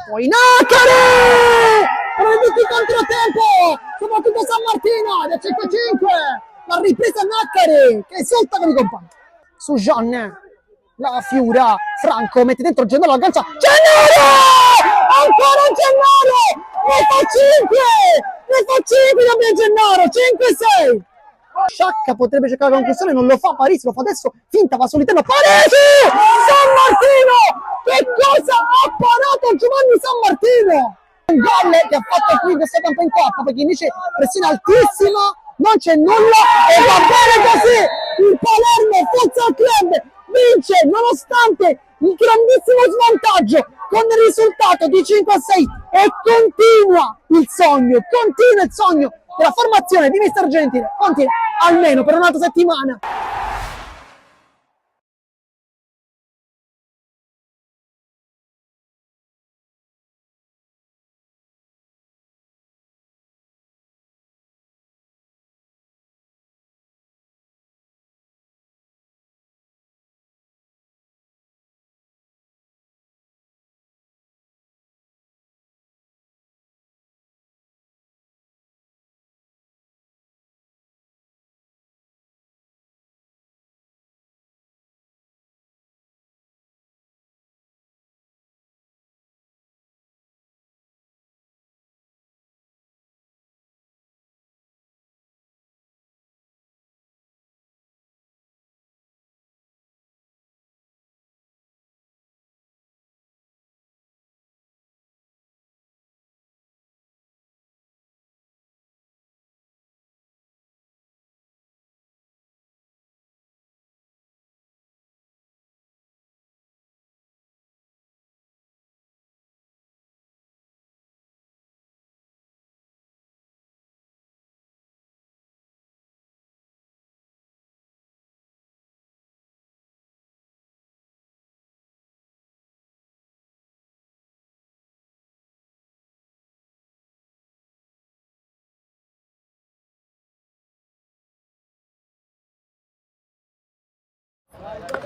Poi Naccari! Prende tutti il controtempo, soprattutto San Martino, ed è 5-5. La ripresa Naccari, che esulta con i compagni. Su Gian. La Fiura, Franco mette dentro Gennaro, aggancia, Gennaro! Ancora Gennaro! Ne fa 5 da Gennaro, 5-6! Sciacca potrebbe cercare la conclusione, non lo fa, Parisi lo fa adesso, finta, va sull'interno, Parisi! San Martino! Che cosa ha parato Giovanni San Martino? Un gol che ha fatto qui in questo campo in coppa, perché invece pressione altissima, non c'è nulla e va bene così! Il Palermo Futsal Club vince nonostante il grandissimo svantaggio con il risultato di 5-6 e continua il sogno della formazione di Mister Gentile, continua almeno per un'altra settimana.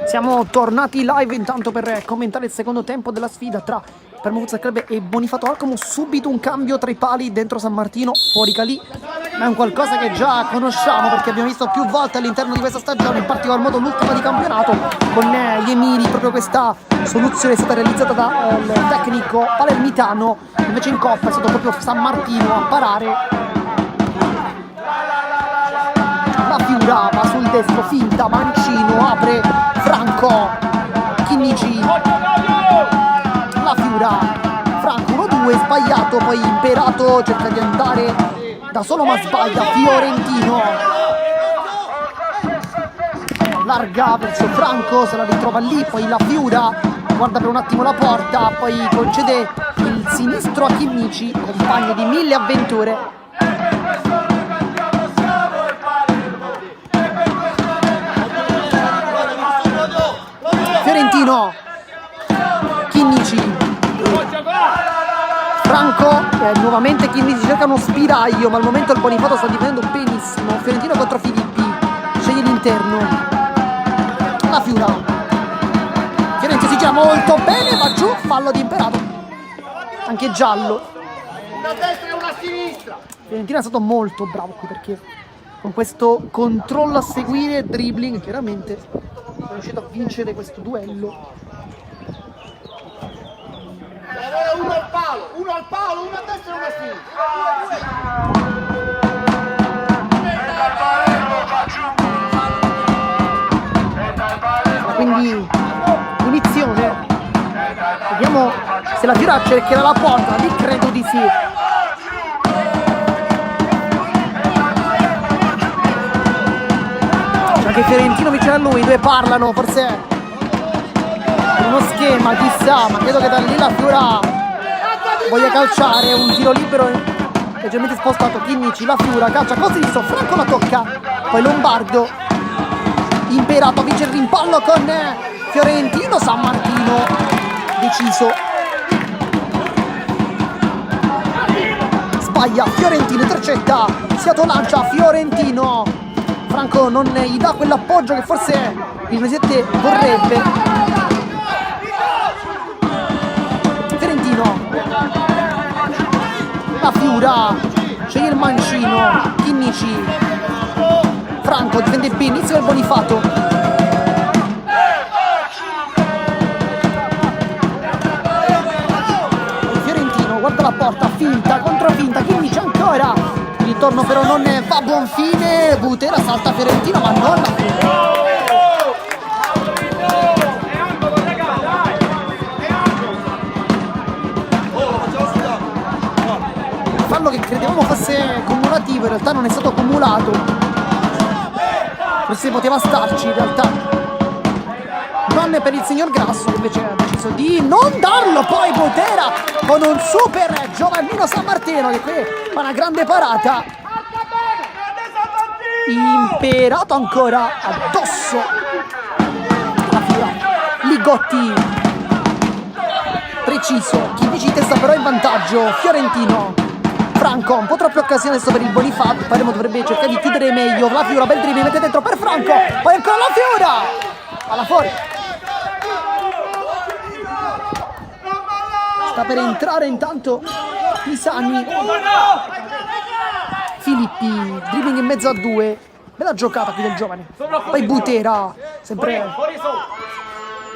Siamo tornati live intanto per commentare il secondo tempo della sfida tra Palermo Futsal Club e Bonifato Alcamo. Subito un cambio tra i pali dentro San Martino, fuori Calì, ma è un qualcosa che già conosciamo perché abbiamo visto più volte all'interno di questa stagione, in particolar modo l'ultima di campionato con gli Emiri. Proprio questa soluzione è stata realizzata dal tecnico palermitano, invece in Coppa è stato proprio San Martino a parare. La Fiura va sul destro, finta, mancino, apre Franco, Chinnici, la Fiura, Franco 1-2, sbagliato, poi Imperato cerca di andare da solo ma sbaglia, Fiorentino larga verso Franco, se la ritrova lì, poi la Fiura guarda per un attimo la porta, poi concede il sinistro a Chinnici, compagno di mille avventure. Fiorentino, Chinnici, Franco, nuovamente Chinnici cerca uno spiraglio, ma al momento il Bonifato sta difendendo benissimo. Fiorentino contro Filippi, sceglie l'interno, la Fiura, Fiorentino si gira molto bene, va giù, fallo di Imperato, anche giallo. Una destra e una sinistra. Fiorentino è stato molto bravo qui perché con questo controllo a seguire, dribbling, chiaramente è riuscito a vincere questo duello. Uno al palo, uno a destra e una a sinistra. Quindi punizione. Vediamo se la Fiora cercherà la porta, lì credo di sì. C'è anche Fiorentino vicino a lui, i due parlano, forse uno schema, chissà, ma credo che da lì la Fiora voglia calciare. Un tiro libero leggermente spostato, Chinnici, la Fiora calcia col sinistro, Franco la tocca, poi Lombardo, Imperato vince il rimpallo con Fiorentino, San Martino deciso, sbaglia, Fiorentino intercetta, si autolancia, Fiorentino, Franco non gli dà quell'appoggio che forse il presidente vorrebbe. Fiorentino, la Fiura, sceglie il mancino, Chinnici, Franco difende benissimo il Bonifato. Fiorentino guarda la porta, finta, controfinta, Chinnici ancora, quindi ritorno però non va a buon fine. Butera salta Fiorentino ma non la fine. Fallo che credevamo fosse cumulativo, in realtà non è stato accumulato. Forse poteva starci in realtà. Non per il signor Grasso che invece ha deciso di non darlo. Poi Butera con un super Giovannino Sammartino che qui fa una grande parata. Imperato ancora addosso. La fila. Ligotti preciso. Chinnici testa però in vantaggio. Fiorentino. Franco, un po' troppe occasioni adesso per il Bonifacio. Faremo dovrebbe cercare di chiudere meglio. La Fiora, bel dribbling, mette dentro per Franco. Poi ancora la Fiora. Alla fuori. Sta per entrare intanto Pisani. Filippi, dribbling in mezzo a due. Bella giocata qui del giovane. Poi Butera, sempre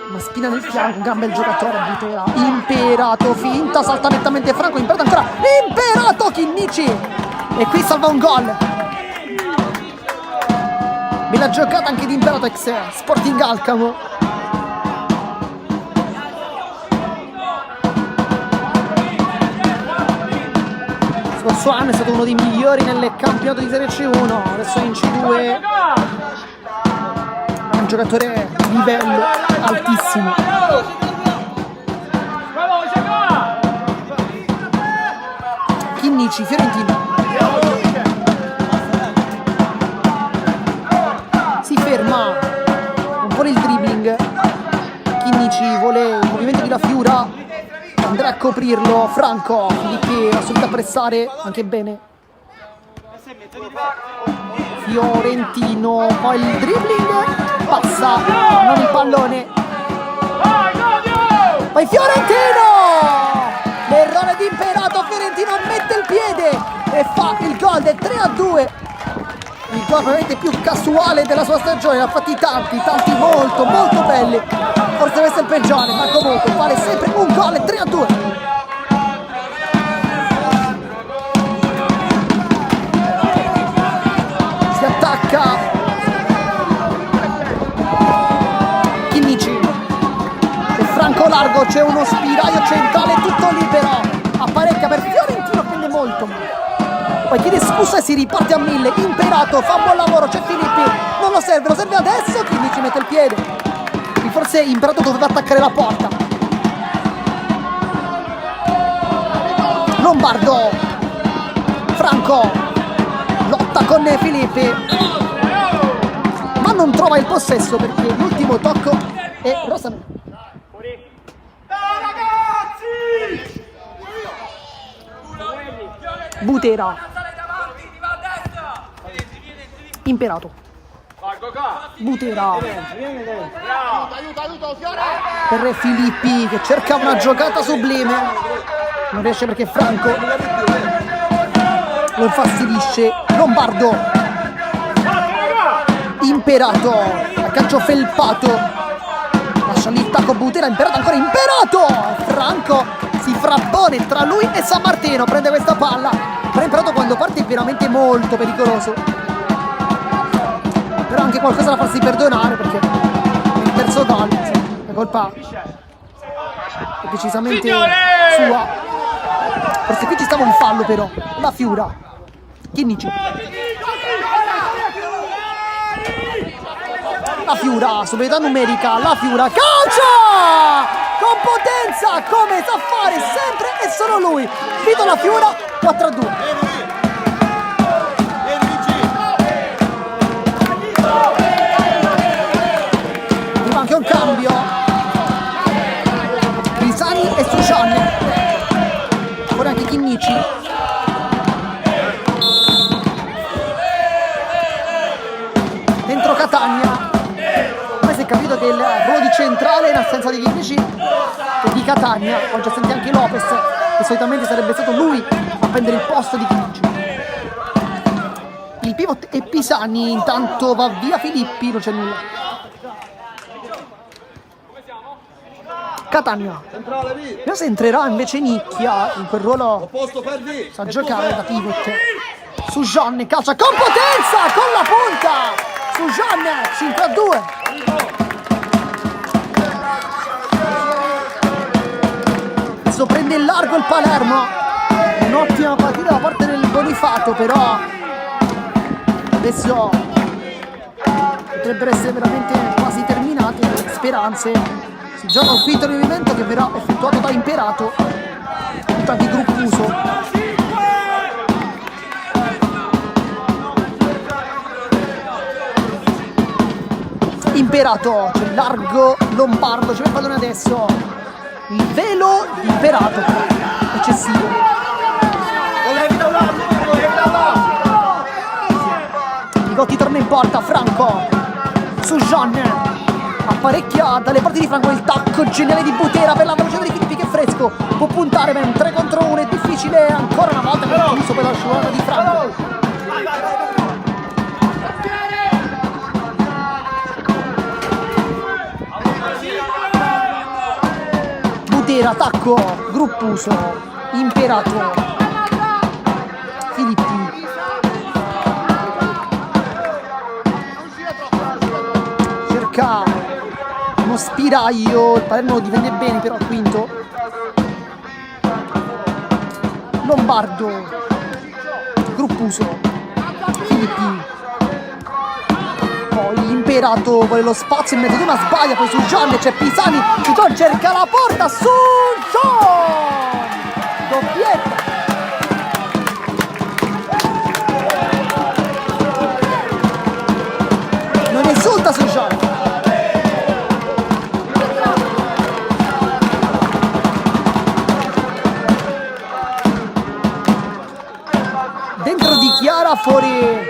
una spina nel fianco, un gran bel giocatore Butera. Imperato, finta, salta nettamente Franco, Imperato ancora, Imperato, Chinnici. E qui salva un gol. Bella giocata anche di Imperato ex Sporting Alcamo. Scorso anno è stato uno dei migliori nel campionato di Serie C1, adesso in C2. Un giocatore di livello altissimo. Chinnici, Fiorentino. Si ferma un po' il dribbling. Chinnici vuole il movimento di La Fiura. Andrà a coprirlo. Franco, Filippi ha subito a pressare anche bene. Fiorentino, poi il dribbling, passa, non il pallone. Poi Fiorentino! L'errore di Imperato, Fiorentino mette il piede e fa il gol del 3-2. Il gol probabilmente più casuale della sua stagione, ne ha fatti tanti molto belli. Forse questo è il peggiore, ma comunque vale sempre un gol e 3-2. Si attacca Chinnici e Franco largo, c'è uno spiraglio centrale tutto libero, apparecchia per Fiorentino, quindi molto male. Poi chiede scusa e si riparte a 1000. Imperato fa un buon lavoro, c'è Filippi, non lo serve adesso. Chinnici mette il piede e forse Imperato doveva attaccare la porta. Lombardo, Franco lotta con Filippi ma non trova il possesso perché l'ultimo tocco è Rosameno. Butera, Imperato, Butera per Filippi che cerca una giocata sublime, non riesce perché Franco lo infastidisce. Lombardo, Imperato a calcio felpato, lascia lì il tacco Butera. Imperato ancora, Imperato, Franco si frappone tra lui e Sammartino, prende questa palla, però Imperato quando parte è veramente molto pericoloso, però anche qualcosa da farsi perdonare perché il terzo gol la colpa è decisamente sua. Forse qui ci stava un fallo però. La Fiura, Chinnici, La Fiura, superiorità numerica, La Fiura calcia con potenza come sa fare sempre e solo lui. Vito La Fiura, 4-2. Arriva anche un cambio. Pisani e Sucian. Fuori anche Chinnici. Dentro Catania. Poi si è capito che il ruolo di centrale in assenza di Chinnici e di Catania. Oggi senti anche Lopez, che solitamente sarebbe stato lui a prendere il posto di Chinnici. Il pivot è Pisani, intanto va via Filippi, non c'è nulla. Catania. Vediamo se entrerà invece Nicchia in quel ruolo, sa giocare da pivot. Sujan calcia con potenza, con la punta. Sujan 5-2. Adesso prende in largo il Palermo. Un'ottima partita da parte del Bonifato, però adesso potrebbero essere veramente quasi terminate le speranze. Si gioca un quinto movimento che verrà effettuato da Imperato, tutta di Gruppuso. Imperato, c'è largo Lombardo, c'è il pallone adesso. Il velo di Imperato, eccessivo. Ligotti torna in porta, Franco. Sujan apparecchia dalle parti di Franco, il tacco geniale di Butera per la velocità di Filippi che è fresco. Può puntare ben 3 contro 1, è difficile ancora una volta per il per la scivolata di Franco. Butera, tacco, Gruppuso, Imperato, Filippi. Cerca uno spiraglio, il Palermo lo difende bene però al quinto. Lombardo, Gruppuso, Filippi. Poi Imperato vuole lo spazio in mezzo, ma sbaglia, poi Sujan, c'è Pisani, Sujan cerca la porta, Sujan! Doppietta! Non esulta Sujan! Dentro di Chiara, fuori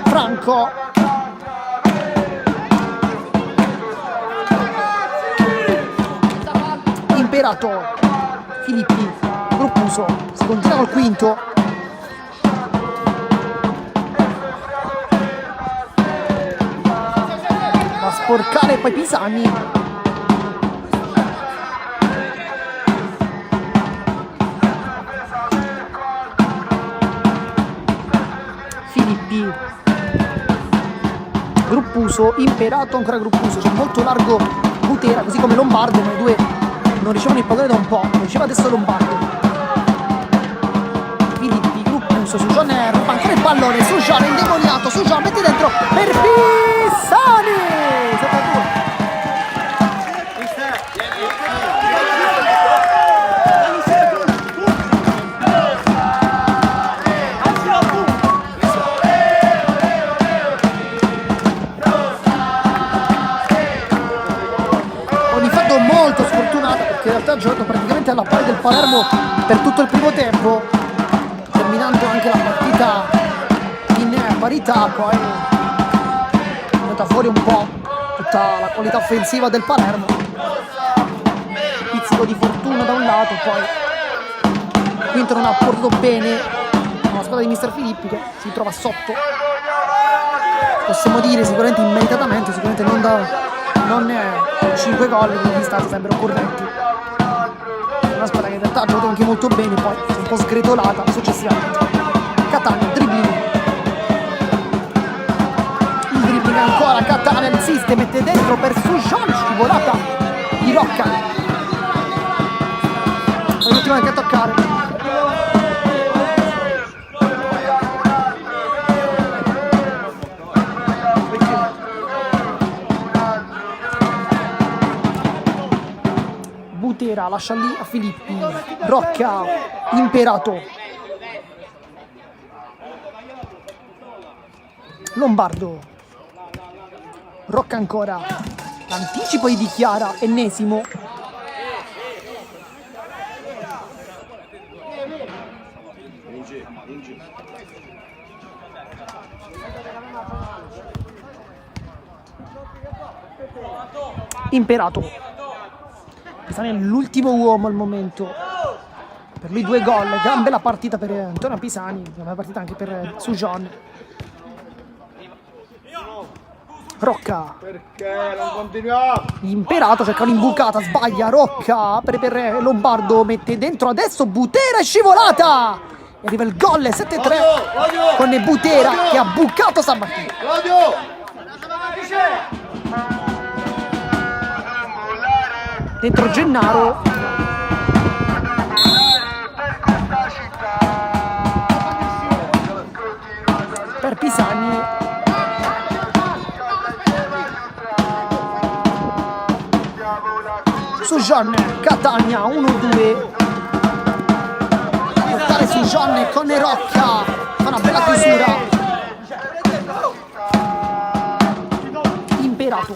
Franco. Imperato, Filippi, Gruppuso, si continua col quinto. Va a sporcare poi Pisani. Filippi, Gruppuso, Imperato, ancora Gruppuso, c'è molto largo Butera, così come Lombardo, ma i due non ricevono il pallone da un po', lo riceve adesso Lombardo. Filippi, Gruppuso, Sujan ruba ancora il pallone, Sujan è indemoniato, Sujan mette dentro per Pisani! 7-2. Molto sfortunata perché in realtà ha giocato praticamente alla pari del Palermo per tutto il primo tempo, terminando anche la partita in parità. Poi è venuta fuori un po' tutta la qualità offensiva del Palermo, pizzico di fortuna da un lato, poi Quinto non ha portato bene la squadra di Mister Filippi che si trova sotto, possiamo dire sicuramente immeritatamente, sicuramente non 5 gol che gli stati sembrano corretti. Una squadra che in realtà ha giocato anche molto bene, poi si è un po' sgretolata successivamente. Catania, dribbling. Il dribbling ancora, Catania insiste, mette dentro per Sujan, scivolata di Rocca. Poi l'ultima anche a toccare. Butera lascia lì a Filippi, Rocca, Imperato, Lombardo, Rocca ancora, l'anticipo di Chiara, ennesimo. Imperato. Pisani è l'ultimo uomo al momento, per lui 2 gol, gran bella partita per Antonio Pisani, una bella partita anche per Sujan. Rocca, perché non continuiamo? Imperato cerca un'imbucata, sbaglia, Rocca apre per Lombardo, mette dentro adesso, Butera è scivolata E arriva il gol 7-3 con Butera che ha bucato San Martino. Dentro Gennaro. Per Pisani. Su Jean, Catania 1-2. Portare su Jean con Rocca. Fa una bella chiusura. Imperato.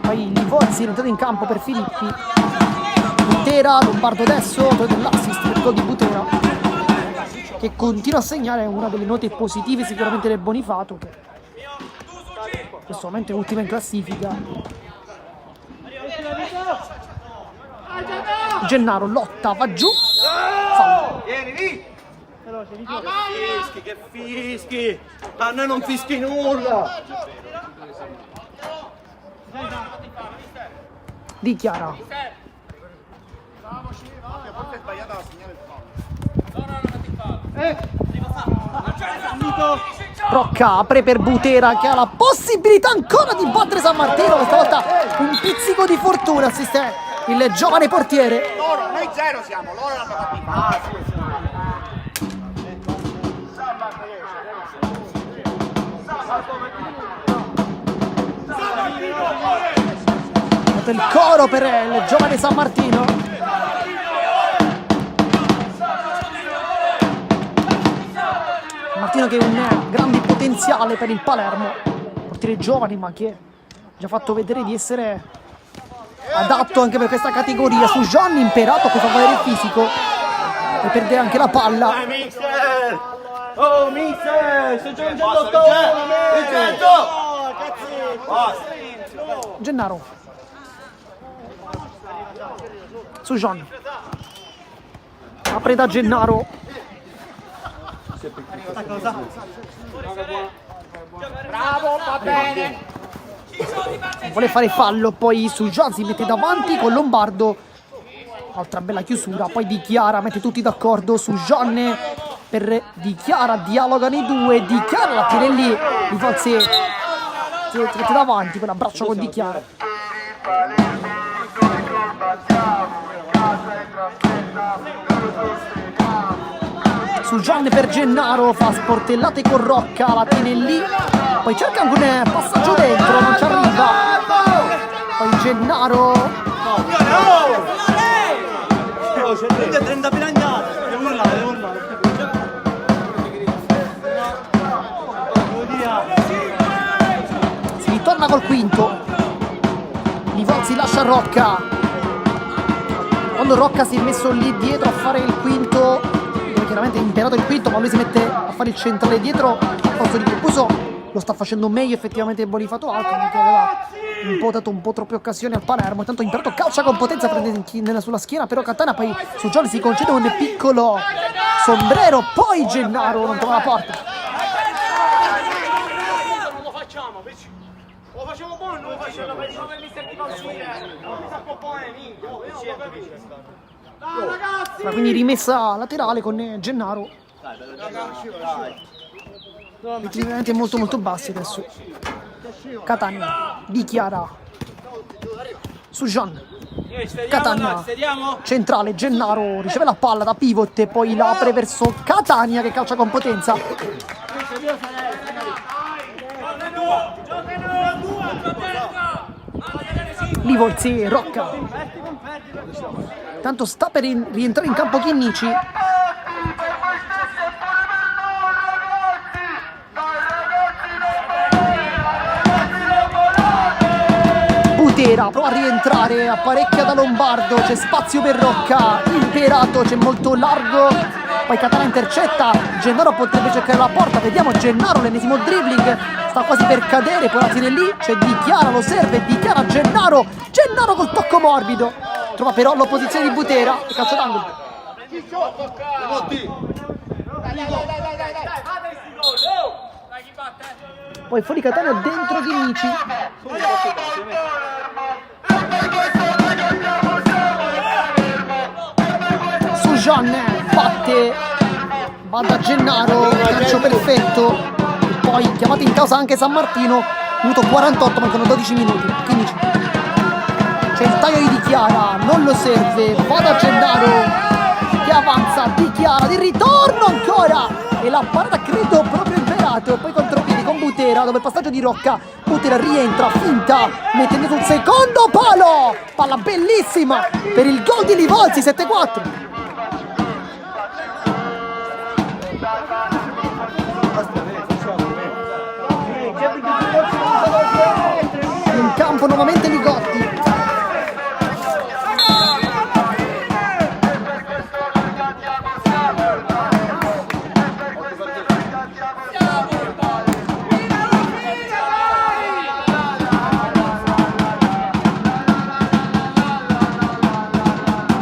Poi Livozzi è entrato in campo per Filippi. Butera, Lombardo adesso, l'assist per il gol di Butera, che continua a segnare una delle note positive sicuramente del Bonifato, che in questo momento è ultima in classifica. Gennaro lotta, va giù, fallo. Che fischi! A noi non fischi nulla! Dichiara. Rocca apre per Butera che ha la possibilità ancora di battere San Martino. Questa volta un pizzico di fortuna assiste il giovane portiere. Loro, noi 0 siamo, loro l'hanno fatto. Il coro per il giovane San Martino. Martino che è un grande potenziale per il Palermo, portiere giovane ma che ha già fatto vedere di essere adatto anche per questa categoria. Su Gianni Imperato che fa valere il fisico e perde anche la palla. Oh mister, sto giocando Gennaro. Su Gian. Apre da Gennaro. Bravo, va bene. Vuole fare fallo, poi su Gian si mette davanti con Lombardo. Altra bella chiusura, poi Dichiara, mette tutti d'accordo su Gian per Dichiara, dialogano i due, Dichiara la tiene lì, Livozzi si mette davanti per l'abbraccio con Dichiara. Su Gian per Gennaro, fa sportellate con Rocca, la tiene lì, poi cerca anche un passaggio dentro, non ci arriva, poi Gennaro. C'è 30 piranate, devo urlare. Si ritorna col quinto. Livozzi lascia Rocca. Quando Rocca si è messo lì dietro a fare il quinto, dove chiaramente è imperato il quinto, ma lui si mette a fare il centrale dietro al posto di Campuso, lo sta facendo meglio effettivamente il Bonifato Alcon, che aveva un po' dato un po' troppe occasioni al Palermo. Intanto Imperato calcia con potenza, prende sulla schiena però Catania, poi su Giorni si concede un piccolo sombrero, poi Gennaro non trova la porta. Non lo facciamo, lo facciamo buono, non lo facciamo per mister di Palsuniere. Non mi sa comporre, minchia, io non lo capisco. Dai ragazzi! Ma quindi rimessa laterale con Gennaro. Veramente molto molto bassi adesso. Catania, Dichiara. Su Gian. Catania. Centrale, Gennaro riceve la palla da pivot e poi la apre verso Catania che calcia con potenza. Livozzi, Rocca. Tanto sta per rientrare in campo Chinnici. Butera prova a rientrare, apparecchia da Lombardo, c'è spazio per Rocca, Imperato, c'è molto largo, poi Catania intercetta, Gennaro potrebbe cercare la porta, vediamo Gennaro, l'ennesimo dribbling, sta quasi per cadere, poi la tiene lì, c'è Dichiara, lo serve, Dichiara, Gennaro col tocco morbido, trova però l'opposizione di Butera e calcio d'angolo. Poi fuori Catania, dentro Chinnici. Sujan batte, va da Gennaro, calcio perfetto, e poi chiamato in causa anche San Martino, minuto 48, mancano 12 minuti, 15. C'è il taglio di Di Chiara, non lo serve, va da Gennaro che avanza, Di Chiara di ritorno ancora, e la parata credo proprio Imperato, poi contropiedi con Butera, dopo il passaggio di Rocca, Butera rientra, finta, mettendo sul secondo palo, palla bellissima per il gol di Livolsi, 7-4. In campo nuovamente Ligotti.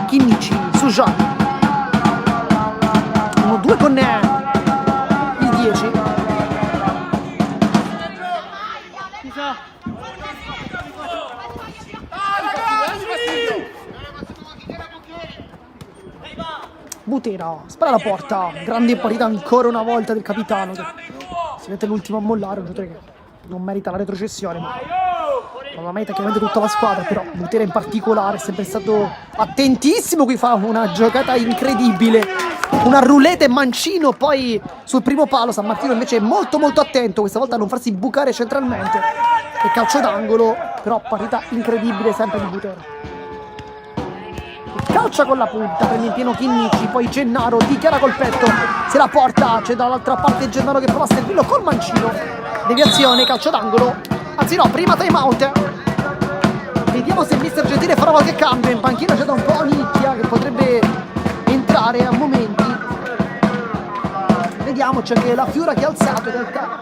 Chinnici, Sujan. 1-2 con il 10. Butera, spara la porta, grande partita ancora una volta del capitano, che si mette l'ultimo a mollare, un giocatore che non merita la retrocessione, ma non la merita chiaramente tutta la squadra, però Butera in particolare è sempre stato attentissimo, qui fa una giocata incredibile, una roulette mancino, poi sul primo palo San Martino invece è molto molto attento, questa volta a non farsi bucare centralmente, e calcio d'angolo, però partita incredibile sempre di Butera. Calcia con la punta, prende in pieno Chinnici, poi Gennaro, Di Chiara col petto, se la porta, c'è dall'altra parte Gennaro che prova a servirlo col mancino, deviazione, calcio d'angolo, anzi no, prima time out, vediamo se Mister Gentile farà qualche cambio, in panchina c'è da un po' Nicchia che potrebbe entrare a momenti, vediamo, c'è anche la Fiora che ha alzato in realtà,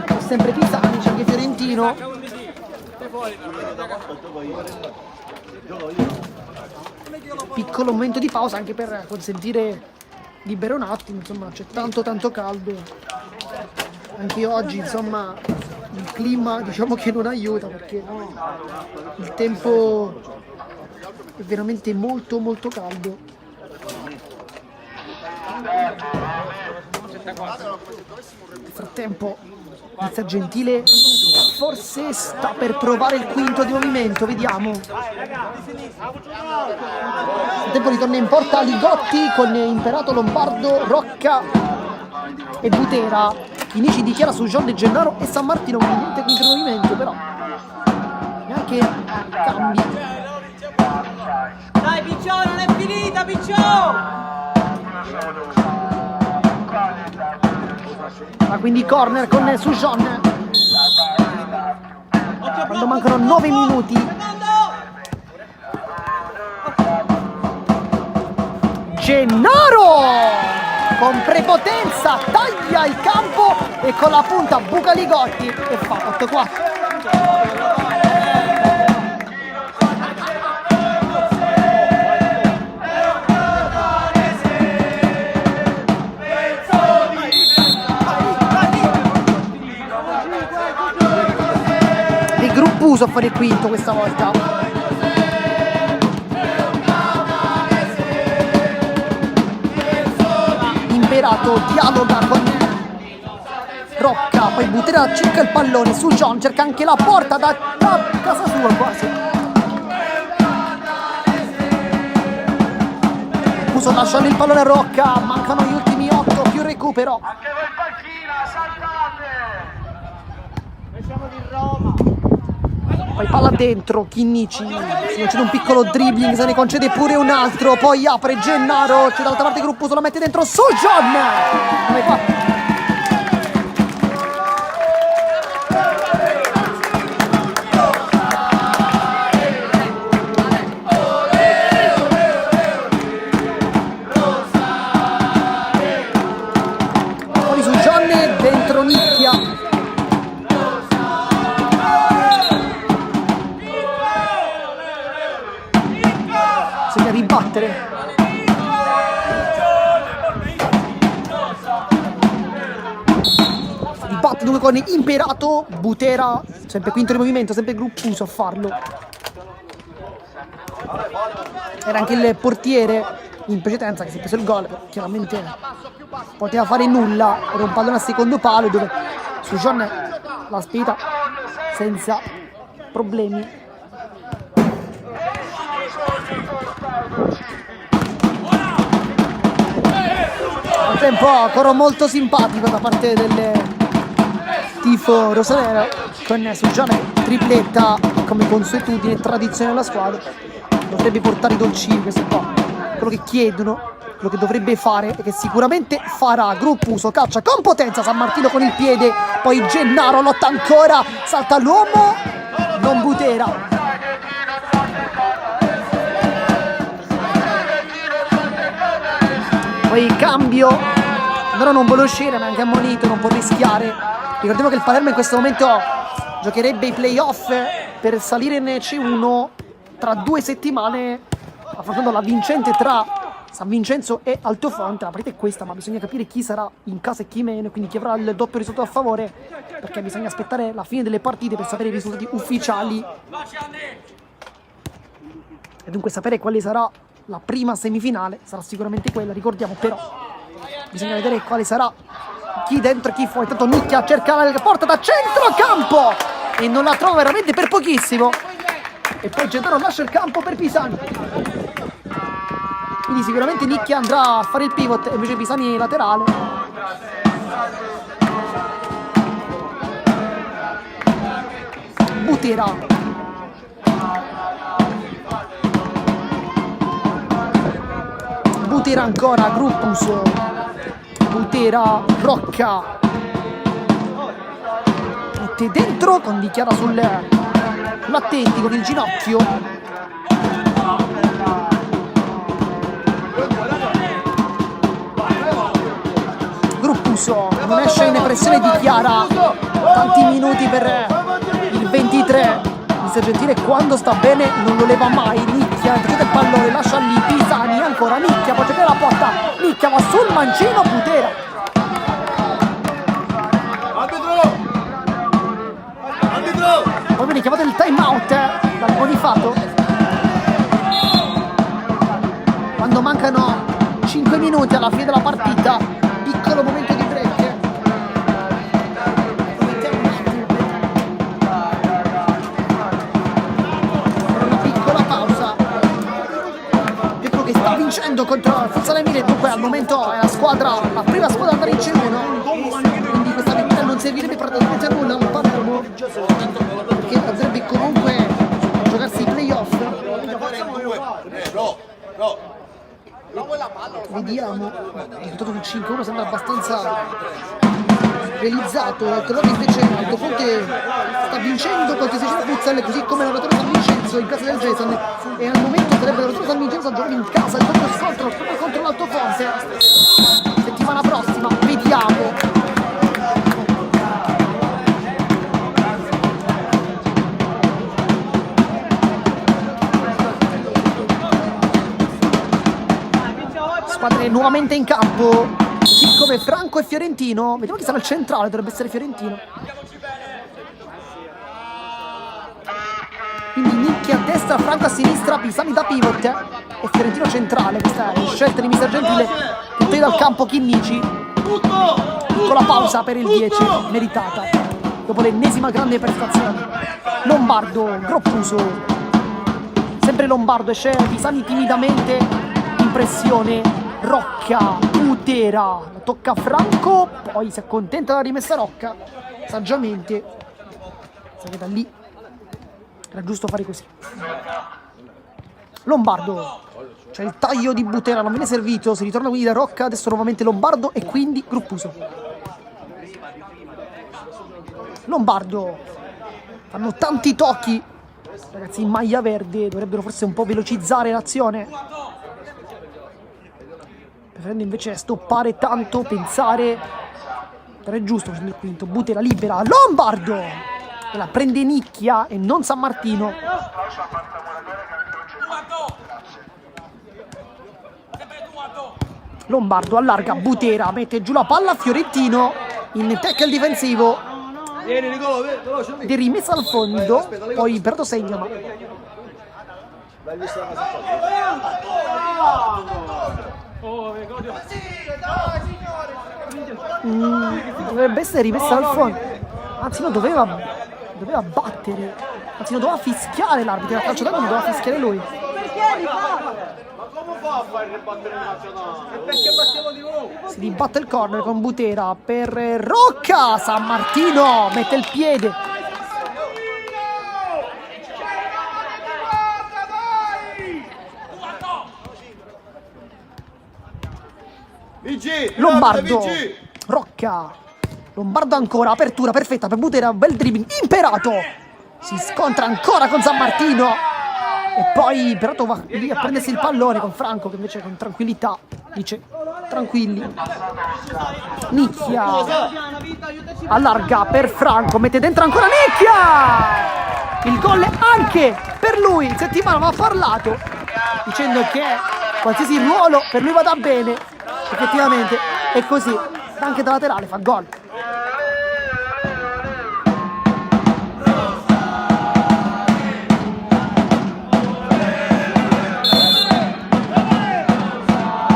c'è sempre Pisani, c'è anche Fiorentino, piccolo momento di pausa anche per consentire libero un attimo, insomma c'è tanto caldo anche oggi, insomma il clima diciamo che non aiuta, perché il tempo è veramente molto caldo. Nel frattempo Mister Gentile forse sta per provare il quinto di movimento, vediamo. Nel tempo ritorna in porta Ligotti con Imperato, Lombardo, Rocca e Butera. Inici Di Chiara su John De Gennaro e San Martino, quindi niente quinto di movimento, però neanche cambi. Dai Picciò, non è finita Picciò! Quindi corner con Sujan quando mancano 9 minuti. Gennaro con prepotenza taglia il campo e con la punta buca Ligotti e fa 8-4. Gruppuso a fare il quinto questa volta. Imperato dialoga con Rocca, poi Butera cerca il pallone, su John cerca anche la porta da casa sua quasi. Puso lasciando il pallone a Rocca, mancano gli ultimi 8 più recupero. Anche voi in panchina, saltate! Noi siamo di Roma. Poi palla dentro, Chinnici, si concede un piccolo dribbling, se ne concede pure un altro, poi apre Gennaro, c'è dall'altra parte Gruppuso, la mette dentro, Sujan! 9-4. Poi Sujan dentro Nicchia. Ribattere. Ribatte dunque con Imperato, Butera, sempre quinto di movimento, sempre Gruppuso a farlo. Era anche il portiere in precedenza, che si è preso il gol, chiaramente poteva fare nulla. Era un pallone al secondo palo dove su John l'ha spedita senza problemi. Al tempo coro molto simpatico da parte del tifo rosanero, con Sugione tripletta come consuetudine e tradizione della squadra. Dovrebbe portare i dolcini, questo qua, quello che chiedono, quello che dovrebbe fare e che sicuramente farà. Gruppuso caccia con potenza San Martino con il piede, poi Gennaro lotta ancora, salta l'uomo, non Butera. Poi cambio, allora non vuole uscire, ma è anche ammonito, non può rischiare. Ricordiamo che il Palermo in questo momento giocherebbe i playoff per salire in C1 tra 2 settimane, affrontando la vincente tra San Vincenzo e Altofonte. La partita è questa, ma bisogna capire chi sarà in casa e chi meno, quindi chi avrà il doppio risultato a favore, perché bisogna aspettare la fine delle partite per sapere i risultati ufficiali e dunque sapere quale sarà la prima semifinale. Sarà sicuramente quella, ricordiamo, però bisogna vedere quale sarà, chi dentro e chi fuori. Tanto Nicchia cerca la porta da centrocampo e non la trova veramente per pochissimo, e poi Gennaro lascia il campo per Pisani. Quindi sicuramente Nicchia andrà a fare il pivot e invece Pisani laterale. Butera, Butera ancora, Gruppuso, Butera, Rocca, mette dentro con Dichiara sull'attenti con il ginocchio. Gruppuso non esce in pressione di Chiara, tanti minuti per il 23. Mister Gentile quando sta bene non lo leva mai. Nicchia entra il pallone, lascia lì Pisani, ancora Nicchia, può giocare la porta, Nicchia va sul mancino, Butera. Poi viene chiamato il time out dal Bonifato quando mancano 5 minuti alla fine della partita. Piccolo momento di break. Vincendo contro il Futsal Emile, dunque al momento è la prima squadra ad andare in C1, quindi questa vittoria non servirebbe praticamente a nulla al Palermo, perché potrebbe comunque giocarsi i playoff. Vediamo, il risultato del 5-1 sembra abbastanza realizzato. L'altro lato invece Altofonte sta vincendo contro il Futsal, così come la Rotore San Vincenzo in casa del Jason, e al momento sarebbe la Rotore San Vincenzo a giocare in casa il doppio scontro proprio contro l'Altofonte settimana prossima. Vediamo. Squadre nuovamente in campo, così come Franco e Fiorentino. Vediamo chi sarà il centrale, dovrebbe essere Fiorentino. Quindi Nicchia a destra, Franco a sinistra, Pisani da pivot e Fiorentino centrale. Questa è la scelta di Mister Gentile, che toglie dal campo Chinnici con la pausa per il 10 meritata dopo l'ennesima grande prestazione. Lombardo, Gruppuso, sempre Lombardo, esce Pisani timidamente in pressione. Rocca, Butera, tocca Franco, poi si accontenta della rimessa Rocca saggiamente, sa che da lì era giusto fare così. Lombardo, c'è il taglio di Butera, non viene servito, si ritorna quindi da Rocca, adesso nuovamente Lombardo e quindi Gruppuso. Lombardo, fanno tanti tocchi, ragazzi in maglia verde dovrebbero forse un po' velocizzare l'azione, preferendo invece stoppare tanto, pensare, però è giusto facendo il quinto. Butera libera, Lombardo, e la prende Nicchia e non San Martino. Lombardo allarga, Butera mette giù la palla, Fiorentino in tackle difensivo di rimessa al fondo, poi Berto segna, ma Dovrebbe essere rimessa al fondo. Anzi, no, doveva battere. Anzi, non doveva fischiare l'arbitro. Il calcio d'angolo non doveva fischiare lui. Ma come fa a fare ribattere il calcio d'angolo? Perché battiamo di nuovo? Si dibatte il corner con Butera per Rocca. San Martino mette il piede. Lombardo, Rocca, Lombardo ancora, apertura perfetta per Butera, bel dribbling, Imperato, si scontra ancora con San Martino e poi Imperato va lì a prendersi il pallone con Franco che invece con tranquillità dice tranquilli. Nicchia, allarga per Franco, mette dentro ancora Nicchia, il gol anche per lui, in settimana aveva parlato dicendo che qualsiasi ruolo per lui vada bene. Effettivamente è così, anche da laterale fa gol.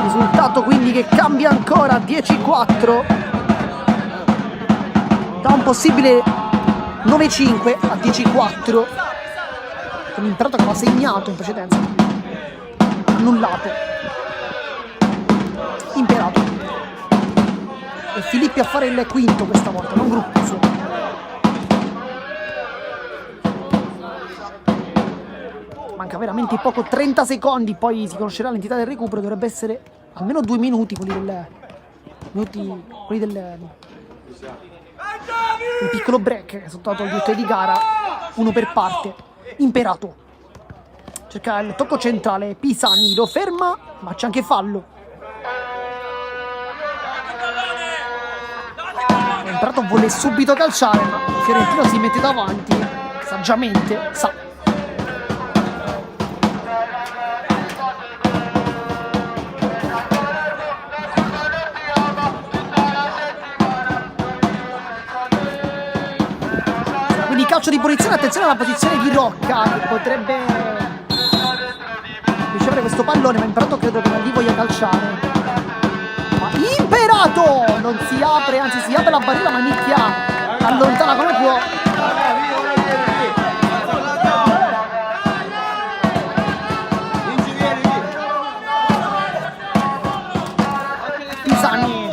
Risultato quindi che cambia ancora, 10-4 da un possibile 9-5 a 10-4 con Imperato che aveva segnato in precedenza, annullato. Imperato e Filippi a fare il quinto questa volta, non Gruppuso. Manca veramente poco, 30 secondi, poi si conoscerà l'entità del recupero, dovrebbe essere almeno 2 minuti quelli del un piccolo break che è soltanto il direttore di gara, uno per parte. Imperato cerca il tocco centrale, Pisani lo ferma ma c'è anche fallo. Imperato vuole subito calciare, ma Fiorentino si mette davanti, saggiamente, sa. Quindi calcio di punizione, attenzione alla posizione di Rocca, che potrebbe ricevere questo pallone, ma Imperato credo che non gli voglia calciare. Imperato non si apre, anzi si apre la barriera, ma Nicchia allontana come può. Pisani,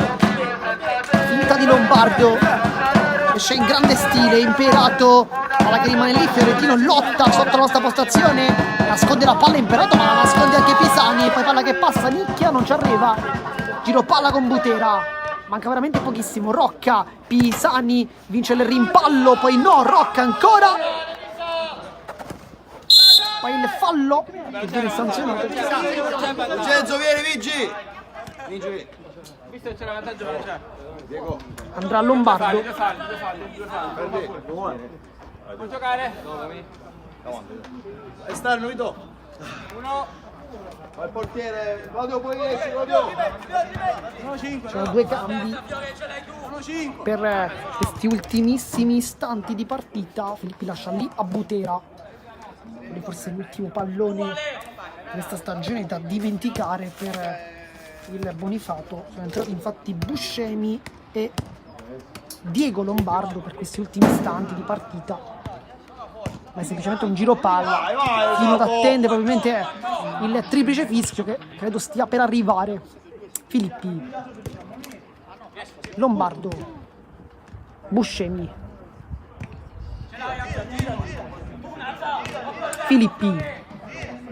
finta di Lombardo, esce in grande stile. Imperato, palla che rimane lì, Fiorentino lotta sotto la nostra postazione, nasconde la palla Imperato, ma la nasconde anche Pisani, e poi palla che passa, Nicchia non ci arriva. Giro palla con Butera, manca veramente pochissimo. Rocca, Pisani vince il rimpallo, poi no, Rocca ancora, poi il fallo che viene sanzionato. Vincenzo, vieni, Vigi! Visto che c'era vantaggio, non c'è. Andrà Lombardo. Due falli. Puoi giocare? Esterno, vi do. Uno. Al portiere, Claudio, poi esci, Claudio. Sono 2 cambi per questi ultimissimi istanti di partita. Filippi lascia lì a Butera, forse l'ultimo pallone di questa stagione da dimenticare per il Bonifato. Sono entrati infatti Buscemi e Diego Lombardo per questi ultimi istanti di partita. Ma è semplicemente un giro palla, fino ad attendere probabilmente il triplice fischio che credo stia per arrivare. Filippi, Lombardo, Buscemi, Filippi,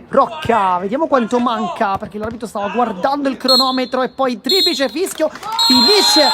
Rocca, vediamo quanto manca perché l'arbitro stava guardando il cronometro e poi triplice fischio, finisce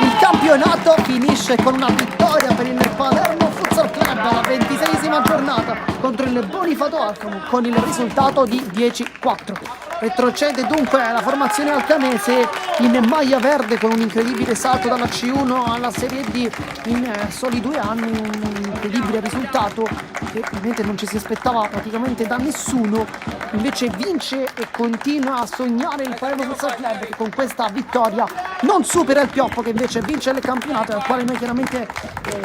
il campionato, finisce con una vittoria per il Palermo Futsal Club alla 26esima giornata contro il Bonifato Alcamo con il risultato di 10-4. Retrocede dunque la formazione alcanese in maglia verde con un incredibile salto dalla C1 alla Serie D in soli 2 anni, un incredibile risultato che ovviamente non ci si aspettava praticamente da nessuno. Invece vince e continua a sognare il Palermo Futsal Club che con questa vittoria non supera il Pioppo che invece vince il campionato, al quale noi chiaramente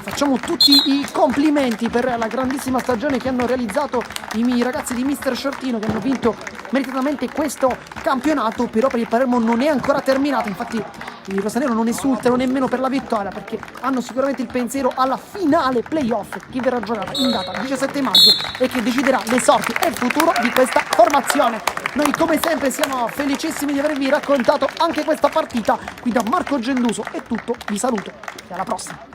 facciamo tutti i complimenti per la grandissima stagione che hanno realizzato i ragazzi di Mister Shortino, che hanno vinto meritatamente questo campionato, però per il Palermo non è ancora terminato. Infatti i rosanero non esultano nemmeno per la vittoria, perché hanno sicuramente il pensiero alla finale playoff che verrà giocata in data 17 maggio e che deciderà le sorti e il futuro di questa formazione. Noi come sempre siamo felicissimi di avervi raccontato anche questa partita. Qui da Marco Genduso è tutto, vi saluto e alla prossima.